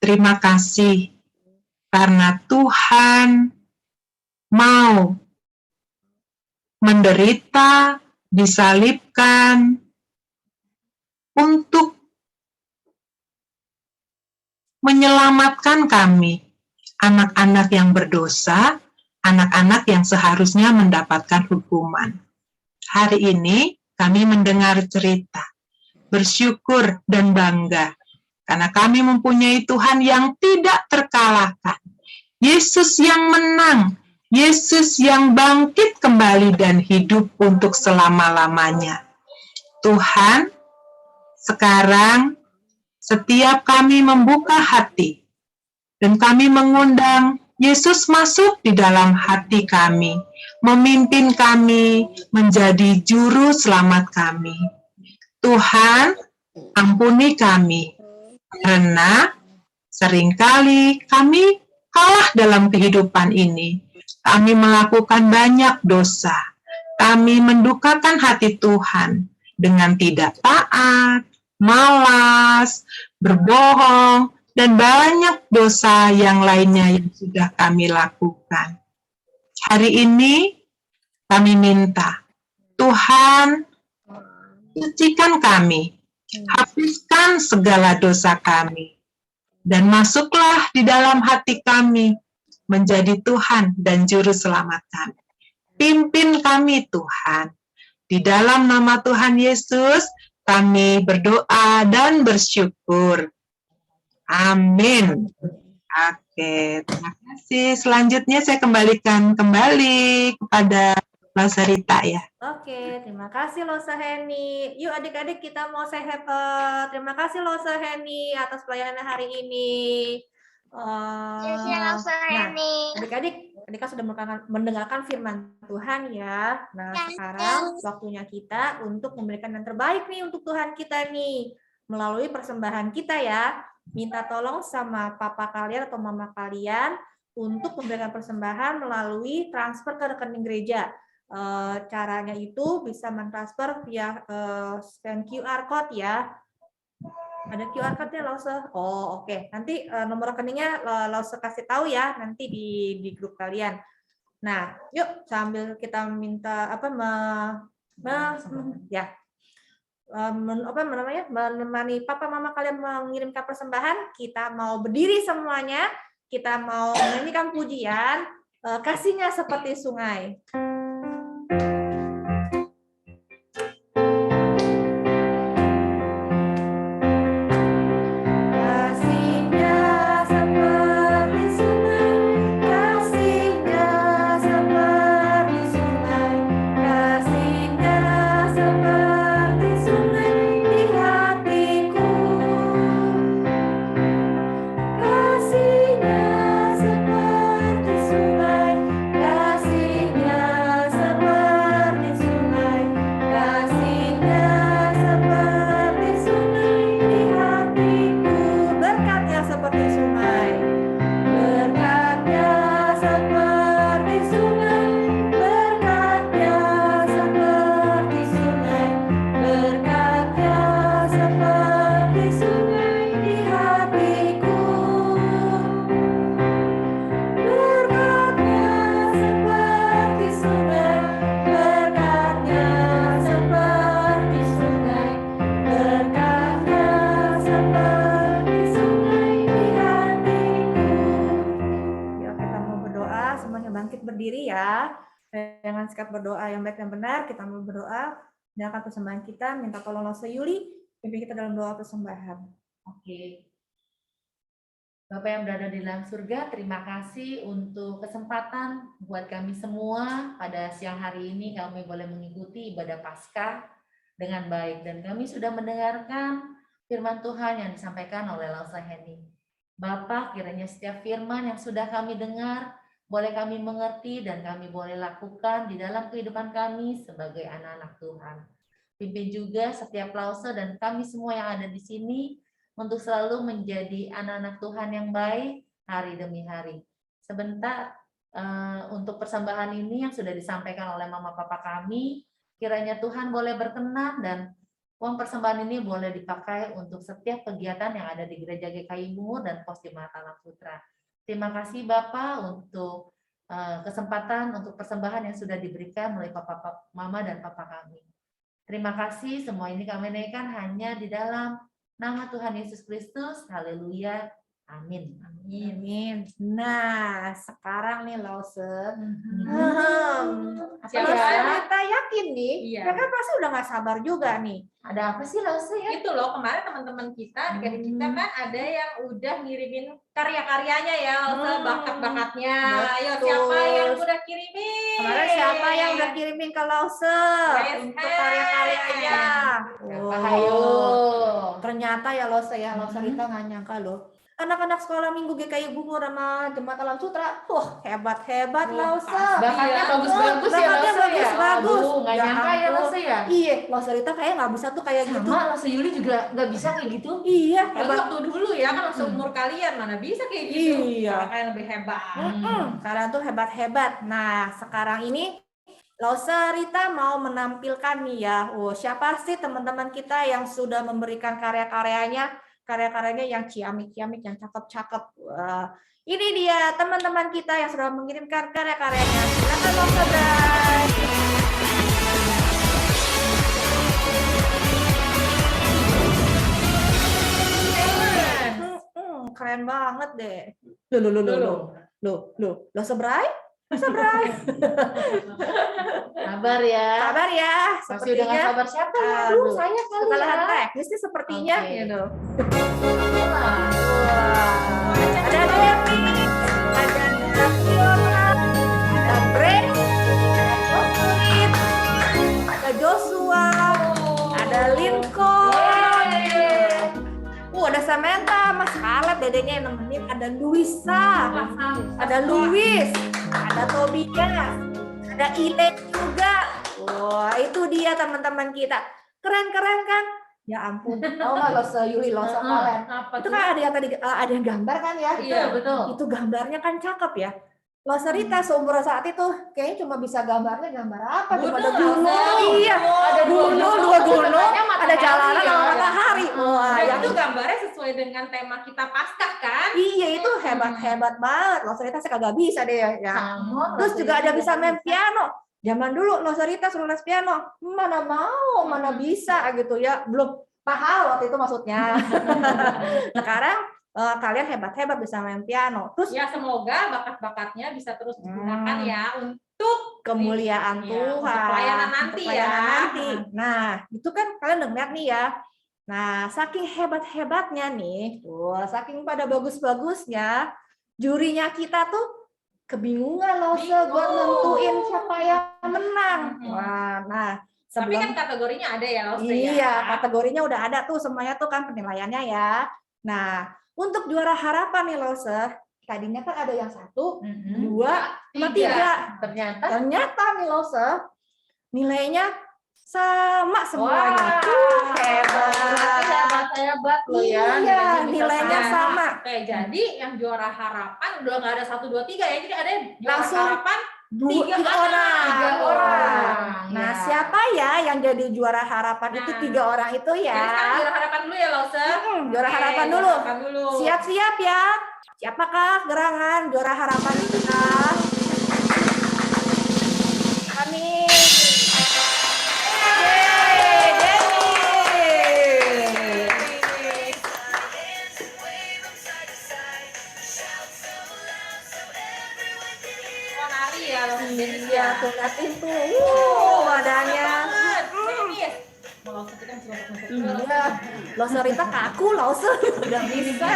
terima kasih karena Tuhan mau menderita, disalibkan untuk menyelamatkan kami, anak-anak yang berdosa, anak-anak yang seharusnya mendapatkan hukuman. Hari ini kami mendengar cerita bersyukur, dan bangga. Karena kami mempunyai Tuhan yang tidak terkalahkan. Yesus yang menang, Yesus yang bangkit kembali dan hidup untuk selama-lamanya. Tuhan, sekarang setiap kami membuka hati dan kami mengundang Yesus masuk di dalam hati kami, memimpin kami menjadi juru selamat kami. Tuhan, ampuni kami, karena seringkali kami kalah dalam kehidupan ini. Kami melakukan banyak dosa. Kami mendukakan hati Tuhan dengan tidak taat, malas, berbohong, dan banyak dosa yang lainnya yang sudah kami lakukan. Hari ini kami minta, Tuhan, sucikan kami, hapuskan segala dosa kami, dan masuklah di dalam hati kami menjadi Tuhan dan Juru Selamat kami. Pimpin kami Tuhan. Di dalam nama Tuhan Yesus, kami berdoa dan bersyukur. Amin. Oke, terima kasih. Selanjutnya saya kembalikan kembali kepada Losa Rita ya. Oke, terima kasih Losa Heni. Yuk adik-adik kita mau say happy. Terima kasih Losa Heni atas pelayanan hari ini. Adik-adik kan sudah mendengarkan firman Tuhan ya. Nah, sekarang waktunya kita untuk memberikan yang terbaik nih untuk Tuhan kita nih. Melalui persembahan kita ya. Minta tolong sama papa kalian atau mama kalian untuk memberikan persembahan melalui transfer ke rekening gereja. Caranya itu bisa mentransfer via scan QR code ya. Ada QR code-nya Lause? Oh, oke. Nanti nomor rekeningnya Lause kasih tahu ya nanti di grup kalian. Nah, yuk sambil kita minta menemani papa mama kalian mengirimkan persembahan, kita mau berdiri semuanya, kita mau menyanyikan pujian, kasihnya seperti sungai. Dengan sikap berdoa yang baik dan benar, kita mau berdoa, menyerahkan persembahan kita, minta tolong Lause Yuli, pimpin kita dalam doa persembahan. Oke. Bapak yang berada di dalam surga, terima kasih untuk kesempatan buat kami semua pada siang hari ini kami boleh mengikuti ibadah Paskah dengan baik. Dan kami sudah mendengarkan firman Tuhan yang disampaikan oleh Lause Heni. Bapak, kiranya setiap firman yang sudah kami dengar, boleh kami mengerti dan kami boleh lakukan di dalam kehidupan kami sebagai anak-anak Tuhan. Pimpin juga setiap Lause dan kami semua yang ada di sini untuk selalu menjadi anak-anak Tuhan yang baik hari demi hari. Sebentar untuk persembahan ini yang sudah disampaikan oleh mama papa kami, kiranya Tuhan boleh berkenan dan uang persembahan ini boleh dipakai untuk setiap kegiatan yang ada di Gereja GKI Bungur dan Pos Jemaat Anak Putra. Terima kasih Bapak untuk kesempatan untuk persembahan yang sudah diberikan oleh Papa, Mama, dan Papa kami. Terima kasih, semua ini kami naikkan hanya di dalam nama Tuhan Yesus Kristus. Haleluya. Amin. Amin. Nah, sekarang nih Lause. Siapa Ya, ya? kita yakin nih, Iya. mereka pasti udah nggak sabar juga nih. Ada apa sih Lause ya? Itu loh kemarin teman-teman kita, adik-adik kita kan ada yang udah ngirimin karya-karyanya ya, bakat-bakatnya. Ayo Betul. siapa yang udah kirimin? Kemarin siapa yang udah kirimin ke Lause Yes, untuk hey. karya-karyanya? Ayo. Ternyata ya Lause Rita nggak nyangka loh. Anak-anak sekolah minggu GKI Bungur sama Jemaat Alam Sutra, wah hebat-hebat Lause. Bakatnya Iya. bagus-bagus ya Bakatnya Lause ya. bagus-bagus. Aduh, nggak Ya nyangka ya ampun. Lause ya. Iya, Lause Rita kayak nggak bisa tuh kayak gitu. Sama Lause Yuli juga nggak bisa kayak gitu. Iya, Apalagi hebat. waktu dulu ya kan langsung umur kalian mana bisa kayak gitu. Iya. Kakak yang lebih hebat. Kalian tuh hebat-hebat. Nah, sekarang ini Lause Rita mau menampilkan nih ya. Oh, siapa sih teman-teman kita yang sudah memberikan karya-karyanya yang ciamik-ciamik, yang cakep-cakep. Wah, ini dia teman-teman kita yang sudah mengirimkan karya-karyanya. Silakan Lause guys. Keren banget deh. Loh, Lause Bray? Sabar ya. Sabar ya, Masih udah nggak sepertinya sabar siapa ya? Aduh, Aduh, saya kali kesalahan ya. teknis sih sepertinya Oke. gitu. Wah. Ada Devi, ada Fiona, ada Grace, ada Jocelyn, ada Joshua, ada Lincoln, ada Samantha, Mas Khaled, dedenya yang nemenin, ada Luisa, ada Luis, ada Tobias, ada Ile juga. Wah, itu dia teman-teman kita. Keren-keren kan? Ya ampun. Tahu nggak Lause Yuli, Lause kalian? Apa Itu tuh? kan ada yang tadi ada yang gambar kan ya? Iya, betul. Itu gambarnya kan cakep ya. Lause Rita seumuran saat itu kayaknya cuma bisa gambarnya gambar apa? Cuma ada Gunung, gunung, Lause. iya, Ada dua gunung, Matahari ada jalanan ya. sama matahari. Wah, Dan yang itu gambarnya sesuai dengan tema kita Paskah kan? iya itu hebat-hebat banget. Lause Rita saya kagak bisa deh ya. Sama, Terus Lause juga ada Yuli bisa nggak main piano. Zaman dulu Lause Rita suruh les piano, mana mau, mana bisa gitu ya. Belum pahal waktu itu maksudnya. Sekarang kalian hebat-hebat bisa main piano. Terus Ya semoga bakat-bakatnya bisa terus digunakan ya untuk kemuliaan Iya, Tuhan. untuk pelayanan nanti Untuk pelayanan ya. nanti. Nah, itu kan kalian dengar nih ya. Nah, saking hebat-hebatnya nih, saking pada bagus-bagusnya, jurinya kita tuh kebingungan Lause Bingung. buat nentuin siapa yang menang. Wah, nah Tapi sebelum kan kategorinya ada ya Lause ya. iya, kategorinya udah ada tuh semuanya tuh kan penilaiannya ya. Nah, untuk juara harapan nih Lause, tadinya kan ada yang 1, 2, sama 3. Ternyata nih Lause, nilainya sama semuanya. hebat loh ya. Iya, Nilainya bisa nilainya sama. Oke, jadi yang juara harapan udah nggak ada 1, 2, 3 ya. Jadi ada yang juara Langsung harapan Tiga Tiga orang. Tiga orang. Nah, Ya. siapa ya yang jadi juara harapan itu Nah. 3 orang itu ya? Jadi sekarang juara harapan dulu ya Lause. Juara Oke, harapan juara dulu. harapan dulu. Siap-siap ya. Siapakah gerangan juara harapan kita? Kami. Yeay, Denny. Oh, nari ya Lause. Iya, tuh liatin tuh. Wadahnya. Dennis. Mau Lause kita masih masuk Iya. Lause Rita kaku, Lause. Udah bisa.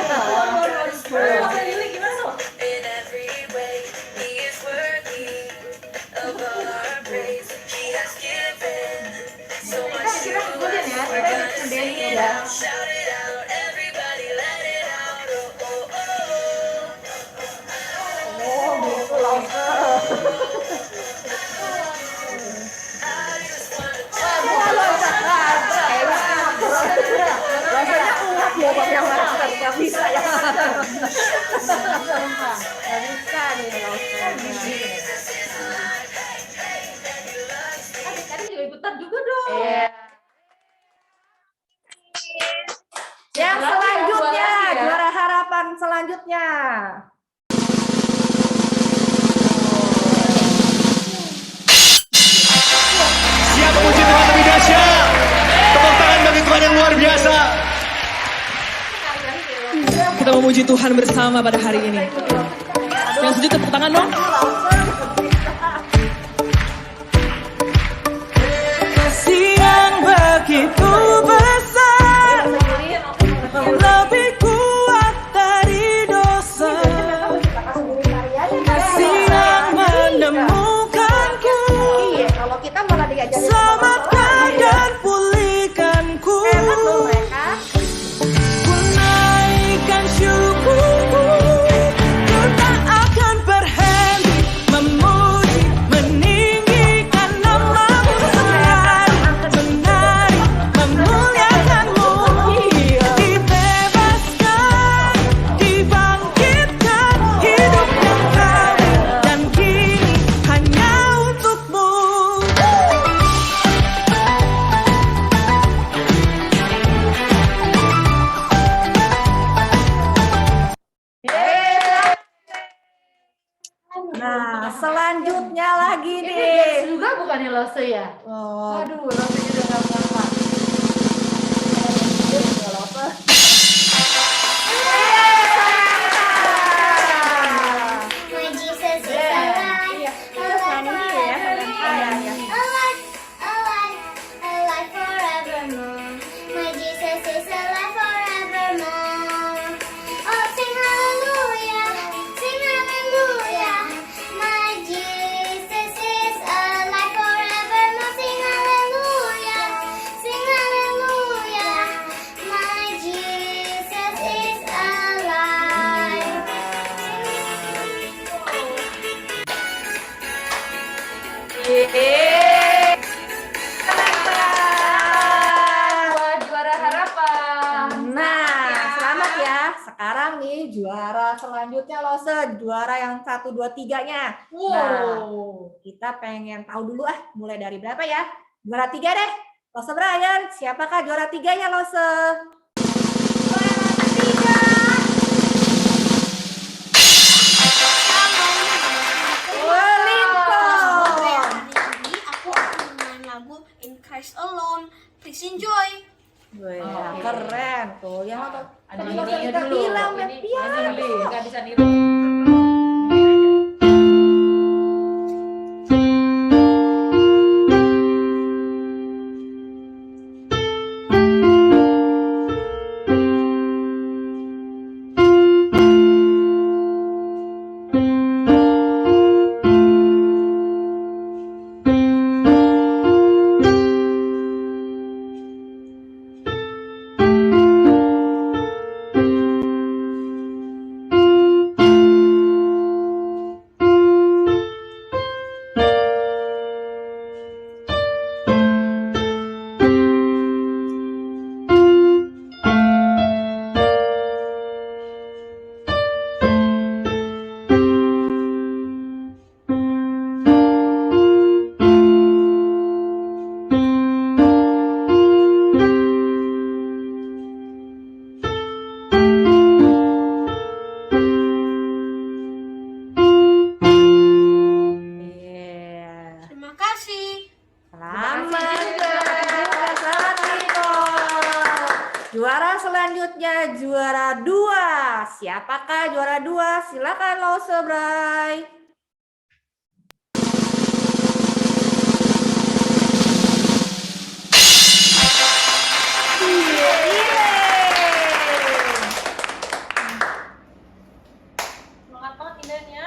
Lause ini gimana tuh? In every way, He is worthy of all our praise. He has given so much to Kita ikutin ya. us. We're Kita gonna ikutin sing it ya. out, shout it out, everybody let it out. Oh, oh, oh. Oh, gitu Lause. I just wanna Rasanya kuat ya Bang yang master, nggak bisa ya. Nggak bisa nih Tadi juga ikutan juga dong. Iya. Yang Lagi ya, selanjutnya, dua lagi ya. juara harapan selanjutnya. Siap memuji Tuhan lebih dahsyat. Tepuk tangan bagi Tuhan yang luar biasa. Kita memuji memuji Tuhan bersama pada hari ini. Yang setuju tepuk tangan dong. Kasih yang begitu besar, lebih kuat dari dosa. Kasih yang menemukanku, Kalau kita malah diajarin selamatkan dan pulihkanku. Ku naikkan syukurku, ku tak akan berhenti memuji, meninggikan namamu selalu, menari, memuliakanmu. Dibebaskan, dibangkitkan, hidup yang kami dan kini hanya untukmu. Nah, selanjutnya lagi Ini nih. dance juga bukannya Lose ya? Oh, Aduh, Lose juga nggak apa-apa. My Jesus is alive, alive forevermore. My Jesus is alive forevermore. Oh, sing hallelujah, sing hallelujah. My Jesus is alive forevermore. Sing hallelujah, sing hallelujah. My Jesus is alive. Buat juara harapan. Nah, selamat ya. Sekarang nih juara selanjutnya Lose, juara yang 1, 2, 3-nya. Wow. Kita pengen tahu dulu mulai dari berapa ya? Juara 3 deh. Lose Brian, siapakah juara 3-nya Lose? Hari ini aku akan main lagu In Christ Alone. Please enjoy. Wih, Oke. keren tuh. Yang apa? Ada Tadi ininya kita dulu. bilang main Ini piano. nggak bisa niru. Iya. Terima kasih. Selamat selamat Niko. Juara selanjutnya juara 2. Siapakah juara 2? Silakan Lose Bray. Semangat banget Indannya.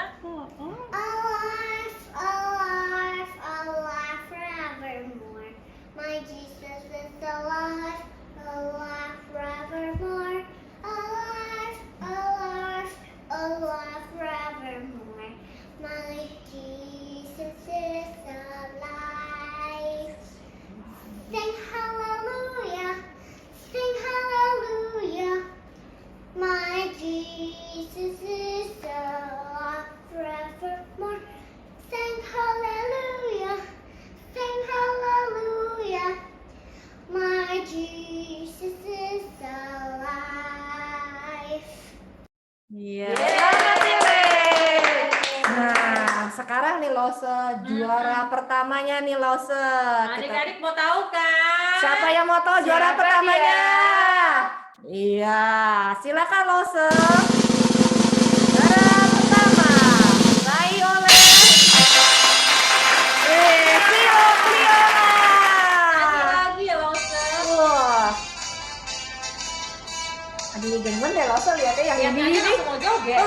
Alive, alive, alive forevermore. My Jesus is alive, alive forevermore. Alive, alive, alive forevermore. My Jesus is alive. Sing hallelujah, sing hallelujah. My Jesus is alive forevermore. Sing hallelujah, sing hallelujah. My Jesus is alive. Iya. Selamat Ile. Nah, sekarang nih Lose juara pertamanya nih Lose. Adik-adik mau tahu kan? Siapa yang mau tahu juara Siapa pertamanya? dia? Iya, silakan Lose. Juara pertama diraih oleh Sio Cliona. Lagi ya Lose. Wah. Aduh, genggen deh Lose lihatnya yang Yang ini. langsung mau joget.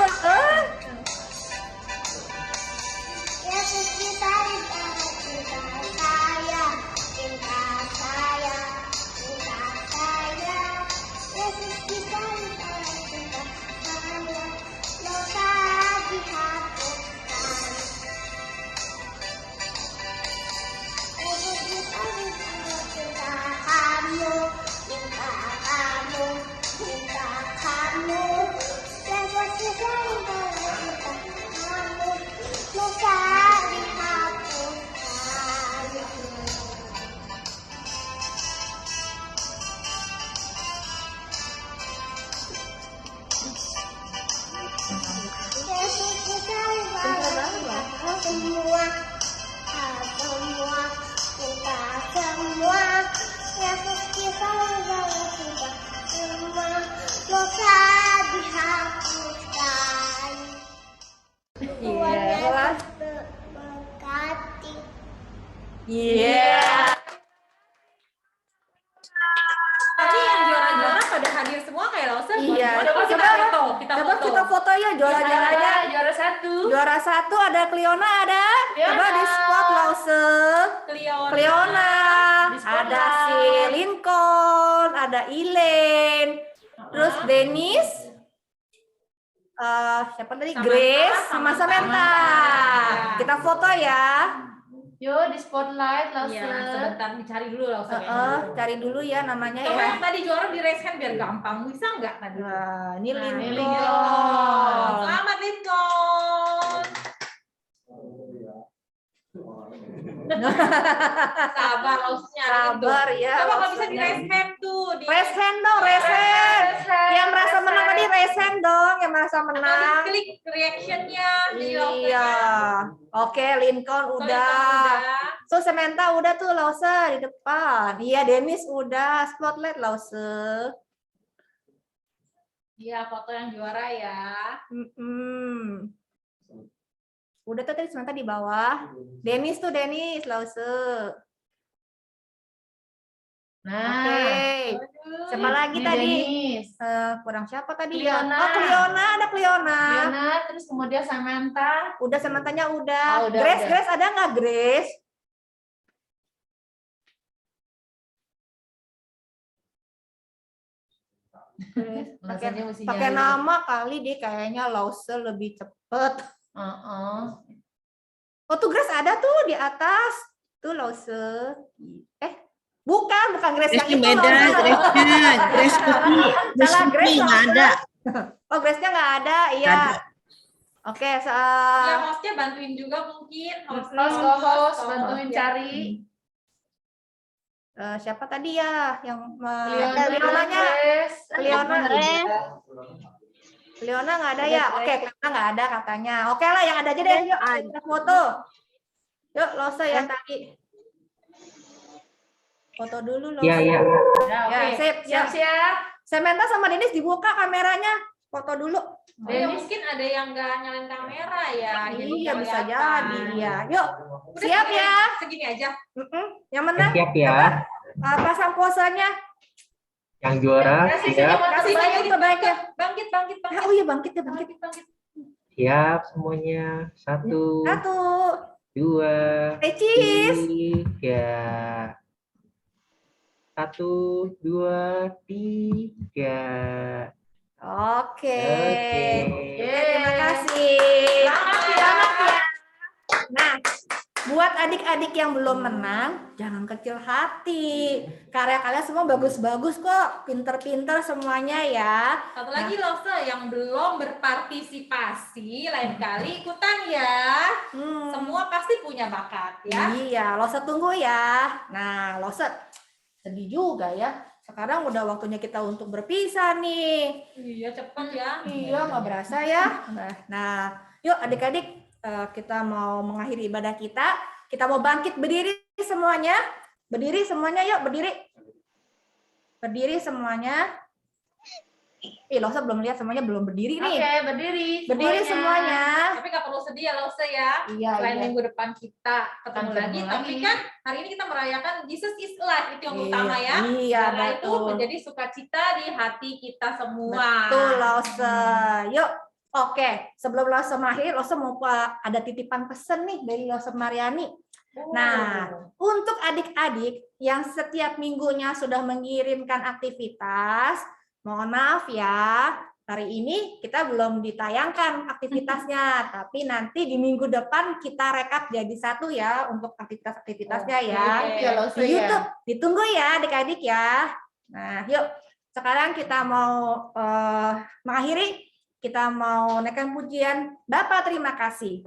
Iya. Tadi yang juara-juara pada hadir semua kayak Lose. Iya. Coba kita foto. Coba kita foto ya juara-juaranya. Juara 1. Juara 1 ada Cliona ada. Coba di spot Lause. Cliona. Ada si Lincoln, ada Elaine. Terus Dennis. Siapa tadi? Grace sama Samantha. Kita foto ya. Yuk di spotlight Lause. Iya, sebentar dicari dulu Lause. Cari dulu ya namanya Coba ya. yang tadi juara di raise hand biar gampang. Bisa nggak tadi? Nah, ini Nah, Lincoln. Selamat Lincoln. Sabar Lause-nya. Sabar ya. Coba kalau bisa Lause-nya. di raise hand tuh. Di Raise hand dong, raise hand. Yang merasa menang tadi raise hand dong, yang merasa atau menang. di klik reaction-nya. di Iya. Lause-nya. Oke, Lincoln So, udah. Lincoln So, Samantha udah tuh Lause di depan. Iya, Dennis udah. Spotlight Lause. Iya, foto yang juara ya. Udah tuh tadi Samantha di bawah. Dennis tuh Dennis, Lause. Nah. Oke. Siapa lagi Ini tadi? Dennis. Kurang siapa tadi Cliona. ya? Oh, Cliona, ada Cliona. Cliona, terus kemudian Samantha. Udah Samanthanya udah. Oh, udah, Grace, udah. Grace ada nggak Grace? Grace, Bahasanya mesti pakai nyari. nama kali deh kayaknya Lause lebih cepet. Oh tuh Grace ada tuh di atas. Tuh Lause. Bukan Grace yang itu. Beda, Lause. Grace-nya. Grace Putih. Grace Salah, Putih Grace nggak Lause. ada. Oh Grace-nya nggak ada, iya. Nggak ada. Oke, Ya, hostnya bantuin juga mungkin. Host bantuin cari. Siapa tadi ya yang Cliona-nya. Cliona nggak ada ya? Oke, Cliona nggak ada katanya. Oke lah, yang ada aja deh. Yuk, kita foto. Yuk, Lose yang tadi. Foto dulu Lose. Iya, iya. Ya, sip. Siap-siap. Samantha sama Dennis dibuka kameranya. Foto dulu. Ya, mungkin ada yang nggak nyalain kamera ya. jadi Iya, nggak bisa kelihatan. jadi. Iya. Yuk, Udah siap segini ya. aja, segini aja. Yang menang. Siap ya. Pasang posenya. Yang juara siap. Kasih banyak terbaiknya. Bangkit. Oh iya, bangkit ya, bangkit. Siap semuanya. 1, 2, cheese. 3. 1, 2, 3. Oke. Oke. Terima kasih. Selamat ya. Nah, buat adik-adik yang belum menang, jangan kecil hati. Karya kalian semua bagus-bagus kok, pinter-pinter semuanya ya. Satu lagi Lose yang belum berpartisipasi, lain kali ikutan ya. Semua pasti punya bakat ya. Iya, Lose tunggu ya. Nah, Lose sedih juga ya. Sekarang udah waktunya kita untuk berpisah nih. Iya, cepet ya. Iya, nggak berasa ya. Nah, yuk adik-adik kita mau mengakhiri ibadah kita. Kita mau bangkit berdiri semuanya. Berdiri semuanya, yuk berdiri. Berdiri semuanya. Losa belum lihat semuanya, belum berdiri nih. Oke, berdiri. Berdiri semuanya. Tapi nggak perlu sedih ya Lose ya. Iya, Selain iya. minggu depan kita ketemu Ketemu lagi, tapi lagi. kan hari ini kita merayakan Jesus is alive, itu yang Iya, utama ya. iya, Karena itu betul. menjadi sukacita di hati kita semua. Betul, Lose. Yuk, oke. Sebelum Lose mengakhiri, Lose mau ada titipan pesan nih dari Lose Mariani. Nah, untuk adik-adik yang setiap minggunya sudah mengirimkan aktivitas, mohon maaf ya, hari ini kita belum ditayangkan aktivitasnya, tapi nanti di minggu depan kita rekap jadi satu ya untuk aktivitas-aktivitasnya ya. Ya, Lose Di ya. YouTube, ditunggu ya adik-adik ya. Nah, yuk sekarang kita mau mengakhiri, kita mau naikkan pujian. Bapak terima kasih.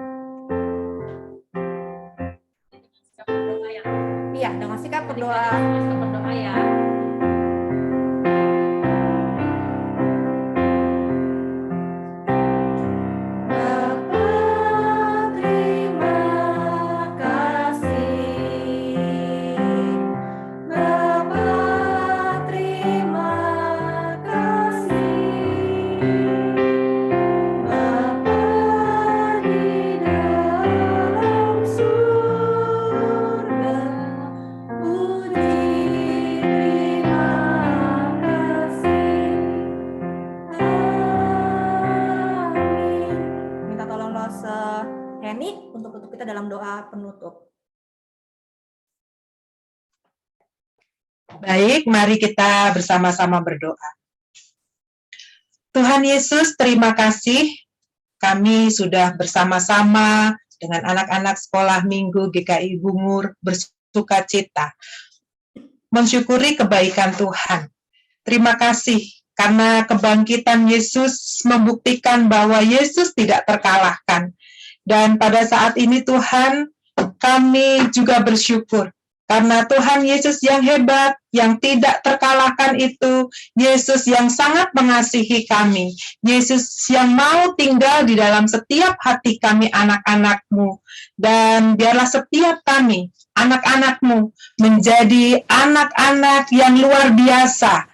Iya, dengan sikap berdoa. Berdoa ya. Bapak terima kasih. Bapak terima kasih. Bapa di dalam surga, puji terima kasih. Amin. Minta tolong Lose Heni untuk tutup kita dalam doa penutup. Baik, mari kita bersama-sama berdoa. Tuhan Yesus, terima kasih kami sudah bersama-sama dengan anak-anak sekolah minggu GKI Bungur bersukacita, mensyukuri kebaikan Tuhan. Terima kasih karena kebangkitan Yesus membuktikan bahwa Yesus tidak terkalahkan. Dan pada saat ini Tuhan, kami juga bersyukur karena Tuhan Yesus yang hebat, yang tidak terkalahkan itu, Yesus yang sangat mengasihi kami, Yesus yang mau tinggal di dalam setiap hati kami anak-anak-Mu. Dan biarlah setiap kami, anak-anak-Mu, menjadi anak-anak yang luar biasa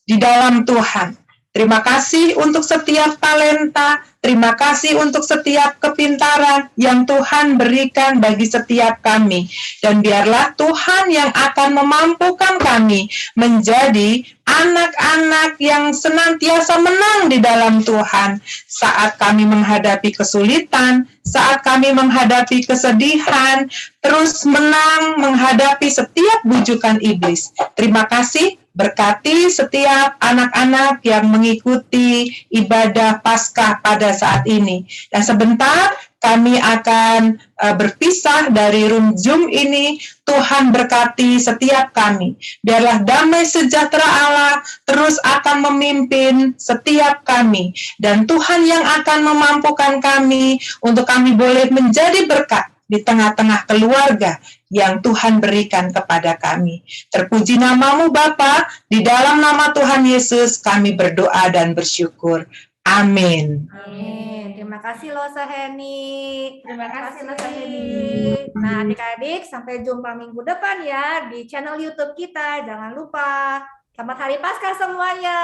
di dalam Tuhan. Terima kasih untuk setiap talenta, terima kasih untuk setiap kepintaran yang Tuhan berikan bagi setiap kami. Dan biarlah Tuhan yang akan memampukan kami menjadi anak-anak yang senantiasa menang di dalam Tuhan. Saat kami menghadapi kesulitan, saat kami menghadapi kesedihan, terus menang menghadapi setiap bujukan iblis. Terima kasih. Berkati setiap anak-anak yang mengikuti ibadah Paskah pada saat ini. Dan sebentar kami akan berpisah dari room Zoom ini. Tuhan berkati setiap kami. Biarlah damai sejahtera Allah terus akan memimpin setiap kami. Dan Tuhan yang akan memampukan kami untuk kami boleh menjadi berkat di tengah-tengah keluarga yang Tuhan berikan kepada kami. Terpuji namamu Bapa, di dalam nama Tuhan Yesus kami berdoa dan bersyukur. Amin. Amin. Terima kasih Lose Heni. Terima kasih, Lose Heni. Nah, adik-adik, sampai jumpa minggu depan ya di channel YouTube kita. Jangan lupa. Selamat Hari Paskah semuanya.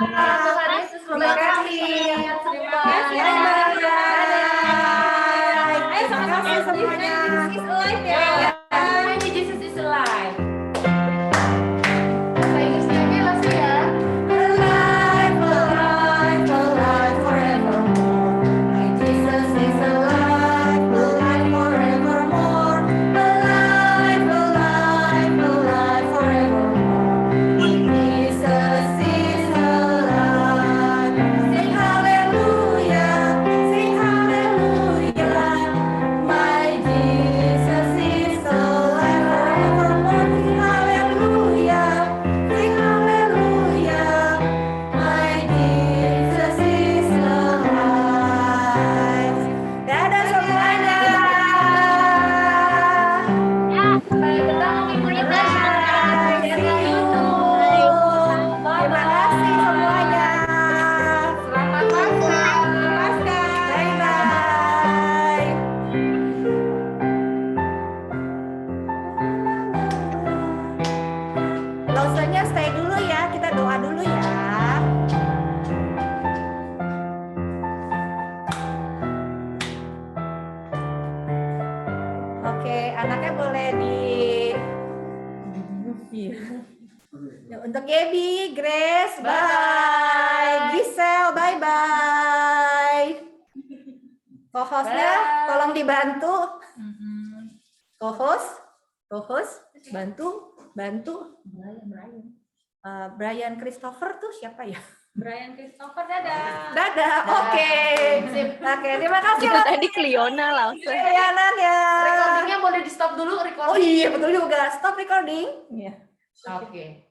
Tuhan Yesus memberkati. Terima kasih. Dadah. Ayo sama-sama semuanya. Jesus is alive ya. Jesus is alive. Bahasa Inggrisnya aja langsung ya. Alive, alive, alive forevermore. My Jesus is alive, alive forevermore. Alive, alive, alive forevermore. Jesus is alive. Sing hallelujah, sing hallelujah. My Jesus is Untuk Gaby, Grace, bye. Bye. Giselle, bye-bye. Co-hostnya tolong dibantu. Co-host, bantu. Brian Christopher tuh siapa ya? Brian Christopher, dadah. Dadah, oke. Oke, terima kasih. Tadi Cleona langsung. Layanannya. Recordingnya boleh di stop dulu, Oh iya, betul juga. Stop recording. Oke.